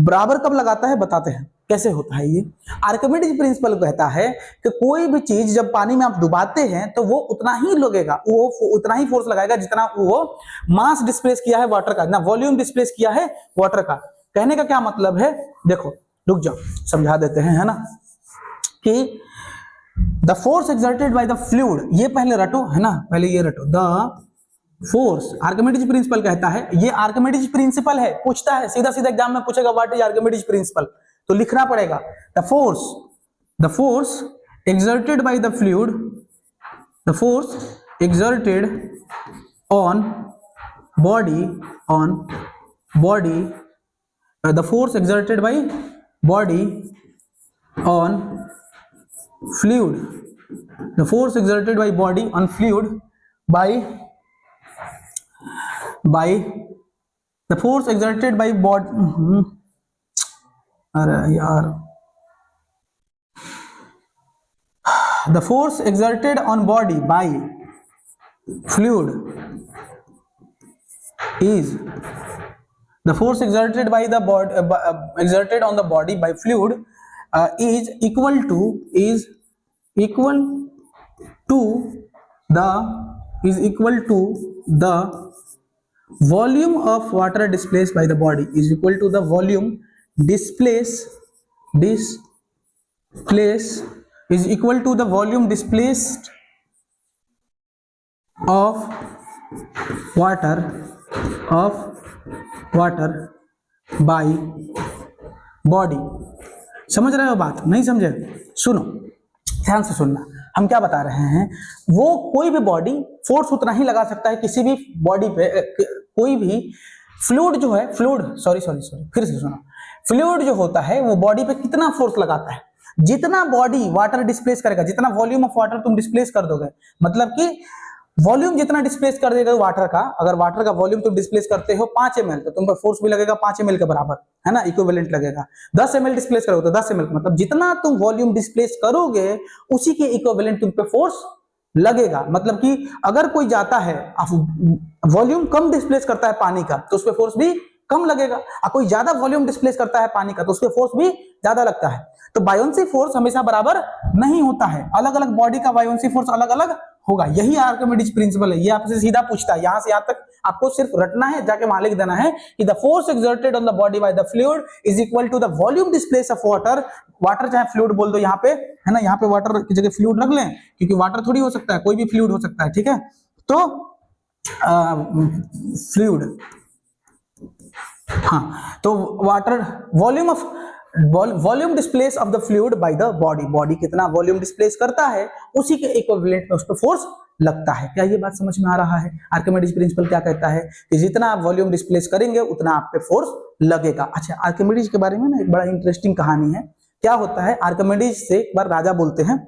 बराबर कब लगाता है बताते हैं कैसे होता है ये। आर्किमिडीज प्रिंसिपल कहता है कि कोई भी चीज जब पानी में आप डुबाते हैं तो वो उतना ही लगेगा, वो उतना ही फोर्स लगाएगा जितना वो मास डिस्प्लेस किया है वाटर का, ना वॉल्यूम डिस्प्लेस किया है वाटर का। कहने का क्या मतलब है, देखो रुक जाओ समझा देते हैं, है ना, कि the force exerted bye the fluid, ये पहले रटो, है ना, पहले ये रटो। द फोर्स, आर्किमिडीज प्रिंसिपल कहता है, ये आर्किमिडीज प्रिंसिपल है, पूछता है सीधा सीधा एग्जाम में पूछेगा व्हाट इज आर्किमिडीज प्रिंसिपल, तो लिखना पड़ेगा the force exerted by the fluid, the force exerted on body, the force exerted by body on fluid, the force exerted by body on fluid by the force exerted by body, अरे यार, the force exerted on body by fluid is the force exerted by the body exerted on the body by fluid is equal to the volume of water displaced by the body, is equal to the volume displaced is equal to the volume displaced of water by body। समझ रहे हो बात? नहीं समझे? सुनो ध्यान से सुनना, हम क्या बता रहे हैं, वो कोई भी बॉडी फोर्स उतना ही लगा सकता है किसी भी बॉडी पे, कोई भी फ्लूइड जो है, फिर से सुनो, फ्लूइड जो होता है वो बॉडी पे कितना फोर्स लगाता है, जितना बॉडी वाटर डिस्प्लेस करेगा, जितना वॉल्यूम ऑफ वाटर तुम डिस्प्लेस कर दोगे, मतलब कि वॉल्यूम जितना डिस्प्लेस कर देगा वाटर का, अगर वाटर का वॉल्यूम तुम डिस्प्लेस करते हो 5 ml तो तुम पर फोर्स भी लगेगा 5 ml के बराबर, है ना, इक्विवेलेंट लगेगा। 10 ml डिस्प्लेस करोगे तो 10 ml, मतलब जितना तुम वॉल्यूम डिस्प्लेस करोगे उसी के इक्विवेलेंट तुम पे फोर्स लगेगा। मतलब कि अगर कोई जाता है, वॉल्यूम कम डिस्प्लेस करता है पानी का तो उस पर फोर्स भी कम लगेगा, और कोई ज्यादा वॉल्यूम डिस्प्लेस करता है पानी का तो उस पर फोर्स भी ज्यादा लगता है। तो बायोन्सी फोर्स हमेशा बराबर नहीं होता है, अलग अलग बॉडी का बायोन्सी फोर्स अलग अलग होगा। यही आर्किमिडीज प्रिंसिपल है, ये आपसे सीधा पूछता है, यहां से यहां तक आपको सिर्फ रटना है, जाके मान लिख देना है कि the force exerted on the body by the fluid is equal to the volume displace of water चाहे फ्लूइड बोल दो यहाँ पे, है ना, यहाँ पे वाटर की जगह फ्लूइड रख लें, क्योंकि वाटर थोड़ी हो सकता है, कोई भी फ्लूइड हो सकता है, ठीक है। तो फ्लूइड, हाँ, तो water volume displace of the fluid bye the body कितना वॉल्यूम डिस्प्लेस करता है उसी के इक्विवेलेंट में उस पर फोर्स लगता है। क्या ये बात समझ में आ रहा है? आर्किमिडीज प्रिंसिपल क्या कहता है कि जितना आप वॉल्यूम डिस्प्लेस करेंगे उतना आप पे फोर्स लगेगा। अच्छा, आर्किमिडीज के बारे में ना एक बड़ा इंटरेस्टिंग कहानी है। क्या होता है, आर्किमिडीज से एक बार राजा बोलते हैं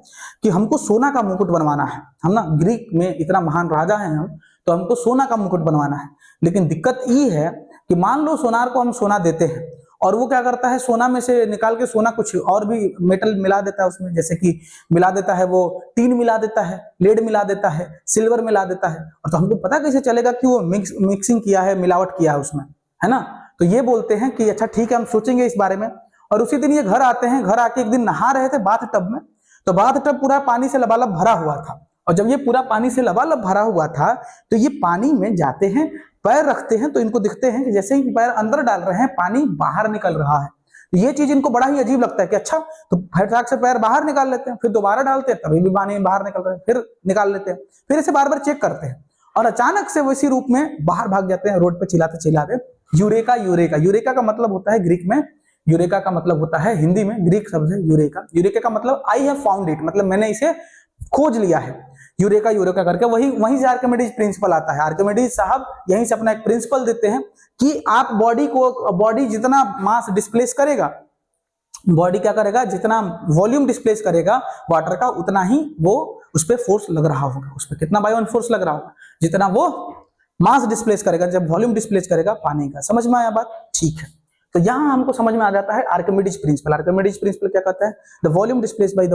कि हमको सोना का मुकुट बनवाना है, हम ना ग्रीक में इतना महान राजा है हम, तो हमको सोना का मुकुट बनवाना है। लेकिन दिक्कत ये है कि मान लो सोनार को हम सोना देते हैं और वो क्या करता है, सोना में से निकाल के सोना कुछ और भी मेटल मिला देता है उसमें, जैसे कि मिला देता है वो टीन मिला देता है, लेड मिला देता है, सिल्वर मिला देता है, और तो हमको पता कैसे चलेगा कि वो मिक्सिंग किया है, मिलावट किया है उसमें, है ना। तो ये बोलते हैं कि अच्छा ठीक है हम सोचेंगे इस बारे में। और उसी दिन ये घर आते हैं, घर आके एक दिन नहा रहे थे बाथ टब में, तो बाथ टब पूरा पानी से लबालब भरा हुआ था, और जब ये पूरा पानी से लबालब भरा हुआ था तो ये पानी में जाते हैं, पैर रखते हैं, तो इनको दिखते हैं कि जैसे ही पैर अंदर डाल रहे हैं पानी बाहर निकल रहा है। तो ये चीज इनको बड़ा ही अजीब लगता है कि अच्छा, तो फटाक से पैर बाहर निकाल लेते हैं, फिर दोबारा डालते हैं तभी भी पानी बाहर निकल रहा है, फिर निकाल लेते हैं, फिर इसे बार बार चेक करते हैं। और अचानक से वैसी रूप में बाहर भाग जाते हैं रोड पे चिल्लाते चिल्लाते। यूरेका, यूरेका, यूरेका का मतलब होता है ग्रीक में, यूरेका का मतलब होता है हिंदी में, ग्रीक शब्द है यूरेका। यूरेका का मतलब आई हैव फाउंड इट, मतलब मैंने इसे खोज लिया है। यूरेका यूरेका करके वहीं से आर्किमिडीज प्रिंसिपल आता है। आर्किमिडीज साहब यहीं से अपना एक प्रिंसिपल देते हैं कि आप बॉडी जितना मास डिस्प्लेस करेगा, बॉडी क्या करेगा, जितना वॉल्यूम डिस्प्लेस करेगा वाटर का, उतना ही वो उस पर फोर्स लग रहा होगा। उस पर कितना बायोन फोर्स लग रहा होगा, जितना वो मास डिस्प्लेस करेगा, जब वॉल्यूम डिस्प्लेस करेगा पानी का। समझ में आया बात? ठीक है, तो यहां हमको समझ में आ जाता है आर्किमिडीज प्रिंसिपल। आर्किमिडीज प्रिंसिपल क्या कहता है? The volume displace by the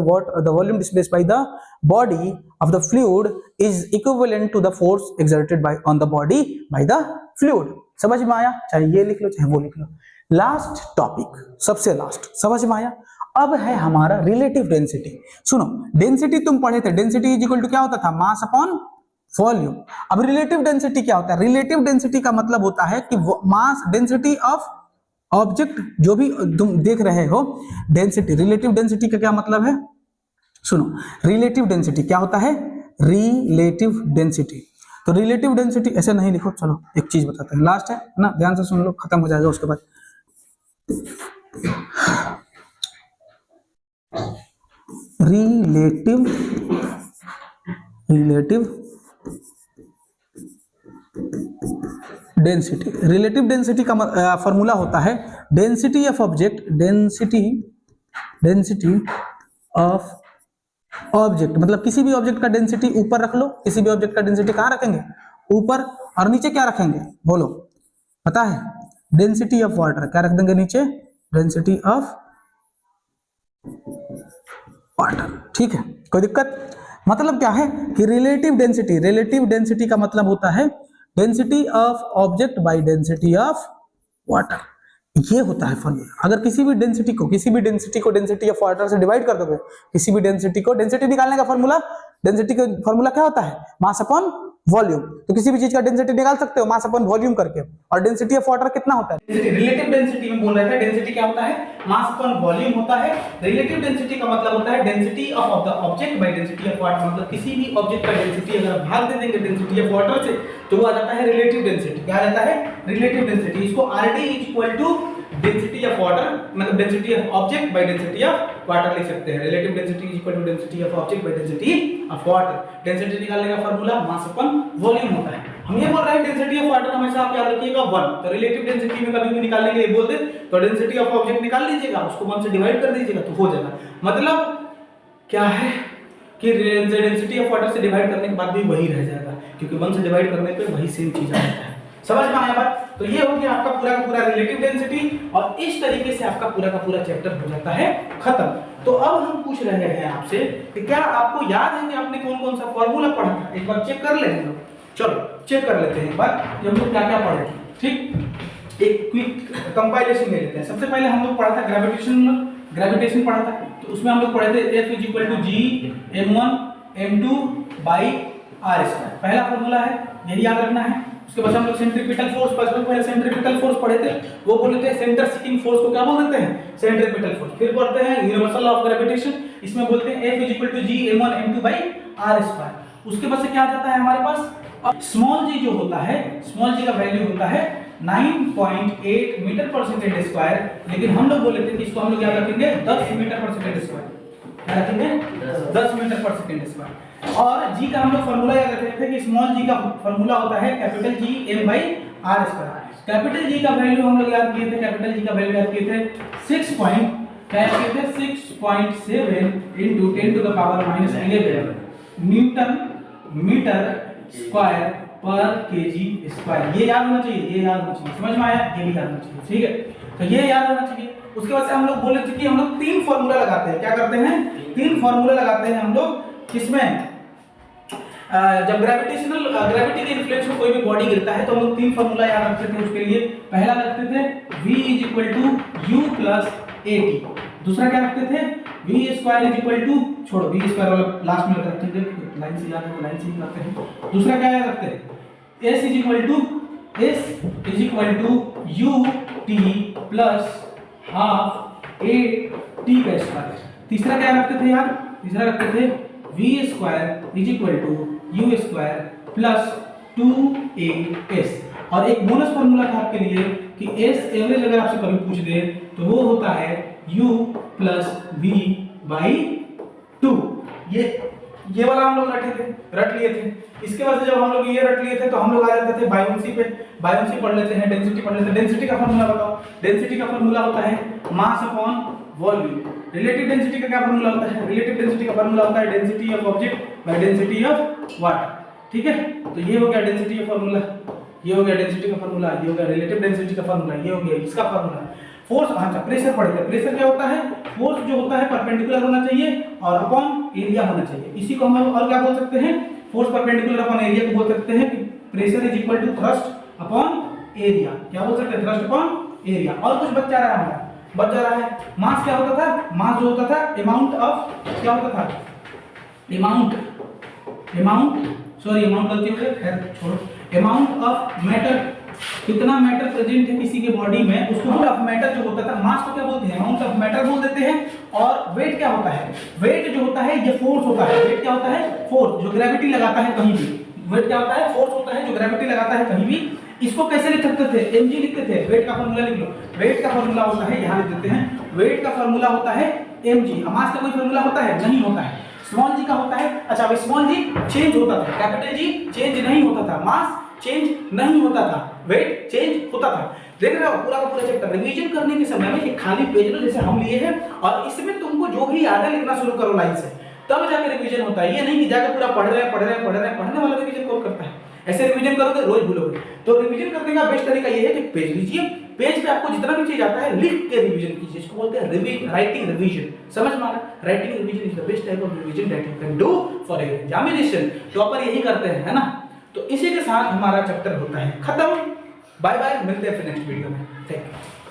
body of the fluid is equivalent to the force exerted by on the body by the fluid. समझ में आया? चाहे ये लिख लो चाहे वो लिख लो। लास्ट टॉपिक, सबसे लास्ट, समझ में आया? अब है हमारा रिलेटिव डेंसिटी। सुनो, डेंसिटी तुम पढ़े थे, डेंसिटी इज इक्वल टू क्या होता था? मास अपॉन वॉल्यूम। अब रिलेटिव डेंसिटी क्या होता है? रिलेटिव डेंसिटी का मतलब होता है कि मास डेंसिटी ऑफ ऑब्जेक्ट, जो भी तुम देख रहे हो, डेंसिटी, रिलेटिव डेंसिटी का क्या मतलब है? सुनो, रिलेटिव डेंसिटी क्या होता है? Relative density. तो रिलेटिव डेंसिटी ऐसे नहीं लिखो, चलो एक चीज बताते हैं, लास्ट है ना, ध्यान से सुन लो, खत्म हो जाएगा उसके बाद। रिलेटिव डेंसिटी, रिलेटिव डेंसिटी का फॉर्मूला होता है density of object, density of object, मतलब किसी भी ऑब्जेक्ट का डेंसिटी ऊपर रख लो। किसी भी ऑब्जेक्ट का डेंसिटी कहां रखेंगे? ऊपर। और नीचे क्या रखेंगे? बोलो, पता है? डेंसिटी ऑफ वाटर क्या रख देंगे नीचे? Density of water. ठीक है, कोई दिक्कत? मतलब क्या है कि रिलेटिव डेंसिटी का मतलब होता है density of object by density of water. ये होता है फॉर्मूला। अगर किसी भी डेंसिटी को डेंसिटी ऑफ वाटर से डिवाइड कर दोगे, किसी भी डेंसिटी निकालने का फॉर्मूला, डेंसिटी का फॉर्मूला क्या होता है? मास अपॉन वॉल्यूम। तो किसी भी चीज का डेंसिटी निकाल सकते हो मास अपॉन वॉल्यूम करके। और डेंसिटी ऑफ वाटर कितना होता है? रिलेटिव डेंसिटी में बोल रहे थे, डेंसिटी क्या होता है? मास अपॉन वॉल्यूम होता है। रिलेटिव डेंसिटी का मतलब होता है density of the object by density of water, मतलब किसी भी ऑब्जेक्ट का डेंसिटी अगर भाग दे देंगे डेंसिटी ऑफ वाटर से, तो वो आ जाता है रिलेटिव डेंसिटी। क्या आ जाता है? Relative density. इसको RD is equal to density of water, मतलब density of object by density of water लिख सकते हैं। Relative density is equal to density of object by density of water. Density निकालने का फार्मूला मास अपॉन वॉल्यूम होता है। हम ये बोल रहे हैं डेंसिटी ऑफ वाटर हमेशा आप याद रखिएगा 1। तो रिलेटिव डेंसिटी में कभी भी निकालने के लिए बोल दे तो डेंसिटी ऑफ ऑब्जेक्ट निकाल लीजिएगा, उसको 1 से डिवाइड कर दीजिएगा तो हो जाएगा। मतलब क्या है कि डेंसिटी ऑफ वाटर से डिवाइड करने के बाद भी वही रह जाएगा, क्योंकि 1 से डिवाइड करने पे वही सेम चीज आ जाता है। समझ में आया बात? तो ये हो गया आपका पूरा का पूरा रिलेटिव डेंसिटी, और इस तरीके से आपका पूरा का पूरा चैप्टर हो जाता है खत्म। तो अब हम पूछ रहे हैं आपसे कि क्या आपको याद है कि आपने कौन कौन सा फॉर्मूला पढ़ा था? एक बार चेक कर लें हम लोग। चलो चेक कर लेते हैं एक बार कि हम लोग क्या क्या पढ़े थे। ठीक, एक क्विक कंपाइलेशन ले लेते हैं। सबसे पहले हम लोग पढ़ा था ग्रेविटेशन पढ़ा था। तो उसमें हम लोग पढ़े थे F = G m1 m2 by r²। पहला फॉर्मूला है, यही याद रखना है। उसके बाद हम लोग सेंट्रीपिटल फोर्स, पहले सेंट्रीपिटल फोर्स पढ़े थे, वो बोलते हैं सेंटर सीकिंग फोर्स को क्या बोल देते हैं? Centripetal force. फिर पढ़ते हैं यूनिवर्सल लॉ ऑफ ग्रेविटेशन, इसमें बोलते हैं F = G m1 m2 by r²। उसके बाद से क्या आ जाता है हमारे पास? अब स्मॉल g जो होता है, स्मॉल g का वैल्यू होता है 9.8 मीटर पर सेकंड स्क्वायर, लेकिन हम लोग बोले थे कि इसको हम लोग याद रखेंगे 10 मीटर पर सेकंड स्क्वायर। क्या रखेंगे? 10 मीटर पर सेकंड स्क्वायर। और g का हम लोग फार्मूला याद रखते थे कि स्मॉल g का फार्मूला होता है capital G m by r²। Capital G का वैल्यू हम लोग याद किए थे, कैपिटल G का वैल्यू याद किए थे 6.7 into 10 to the power -11 newton metre square per kg square. ये याद होना चाहिए, ये याद होना चाहिए। समझ में आया? ये भी याद होना चाहिए। ठीक है, तो ये याद होना चाहिए। उसके बाद से हम लोग बोले थे कि हम लोग 3 फार्मूला लगाते हैं। क्या करते हैं? 3 फार्मूला लगाते हैं हम लोग। किसमें? जब ग्रेविटी के इन्फ्लुएंस में कोई भी बॉडी गिरता है तो हम लोग 3 फार्मूला याद रखते थे उसके लिए। पहला रखते थे V = U + AT। दूसरा क्या रखते थे? V² = छोड़ो, V² वाला लास्ट में रखते थे, लाइन से याद है तो लाइन से ही करते हैं। दूसरा क्या याद रखते हैं? S = UT + ½ AT²। तीसरा क्या रखते थे यार? तीसरा रखते थे V² = U² + 2as। और एक बोनस फॉर्मूला था आपके लिए कि एस एवरेज अगर आपसे कभी पूछ दे तो वो होता है u प्लस v बाई 2। ये वाला हम लोग रट लिए थे। इसके बाद से जब हम लोग ये रट लिए थे तो हम लोग आ जाते थे बायोन्सी पे। बायोन्सी पढ़ लेते हैं, डेंसिटी पढ़ लेते हैं। डेंसिटी का फॉर्मूला बताओ। डेंसिटी का फॉर्मूला होता है मास अपॉन वॉल्यूम। रिलेटिव डेंसिटी का क्या फॉर्मूला होता है? रिलेटिव डेंसिटी का फॉर्मूला होता है density of object by density of water. ठीक है, तो ये हो गया डेंसिटी का फॉर्मूला, ये हो गया डेंसिटी का फॉर्मूला, ये हो गया रिलेटिव डेंसिटी का फॉर्मूला, ये हो गया इसका फॉर्मूला। फोर्स, अच्छा प्रेशर पढ़ते हैं। प्रेशर क्या होता है? फोर्स जो होता है परपेंडिकुलर होना चाहिए और अपॉन एरिया होना चाहिए। इसी को हम और क्या बोल सकते हैं? फोर्स परपेंडिकुलर अपॉन एरिया को बोल सकते हैं कि pressure is equal to thrust upon area. क्या बोल सकते हैं? Thrust upon area. और कुछ बच जा रहा है हमारा, बच जा रहा है। मास क्या होता था? मास जो होता था अमाउंट ऑफ, क्या होता था? अमाउंट गलती हो गई, खैर छोड़ो। अमाउंट ऑफ मैटर, कितना मैटर प्रेजेंट है किसी के बॉडी में, उसको अमाउंट ऑफ मैटर जो होता था। मास को क्या बोलते हैं? अमाउंट ऑफ मैटर बोल देते हैं। और वेट क्या होता है? वेट जो होता है ये फोर्स होता है। वेट क्या होता है? फोर्स जो ग्रेविटी लगाता है कहीं भी। वेट क्या होता है? फोर्स होता है जो ग्रेविटी लगाता है कहीं भी। इसको कैसे लिख सकते थे? mg लिखते थे। वेट का फॉर्मूला लिख लो। वेट का फॉर्मूला होता है, यहां लिख देते हैं, वेट का फॉर्मूला होता है mg। मास का कोई फॉर्मूला होता है? नहीं होता है। स्मॉल जी का होता है। अच्छा भाई, स्मॉल जी चेंज होता था, कैपिटल जी चेंज नहीं होता था, मास चेंज नहीं होता था, वेट चेंज होता था। देख रहे हो पूरा का पूरा चैप्टर रिवीजन करने के समय में एक खाली पेज लो जैसे हम लिए हैं, और इसमें तुमको जो भी याद है लिखना शुरू करो लाइन से, तब जाके रिवीजन होता है। ये नहीं कि जाके पूरा पढ़ रहे हैं। पढ़ने वाला रिवीजन कौन करता है? ऐसे रिवीजन करोगे रोज भूलोगे। तो रिवीजन करने का बेस्ट तरीका ये है कि पेज लीजिए, पेज पे आपको जितना भी चीज आता है लिख के रिवीजन कीजिए। इसको बोलते हैं राइटिंग रिवीजन। समझ में आ रहा? Writing revision is the best type of revision that you can do for examination. Topper यही करते हैं, है ना? तो इसी के साथ हमारा चैप्टर होता है खत्म। बाय बाय, मिलते हैं फिर नेक्स्ट वीडियो में। Thank you.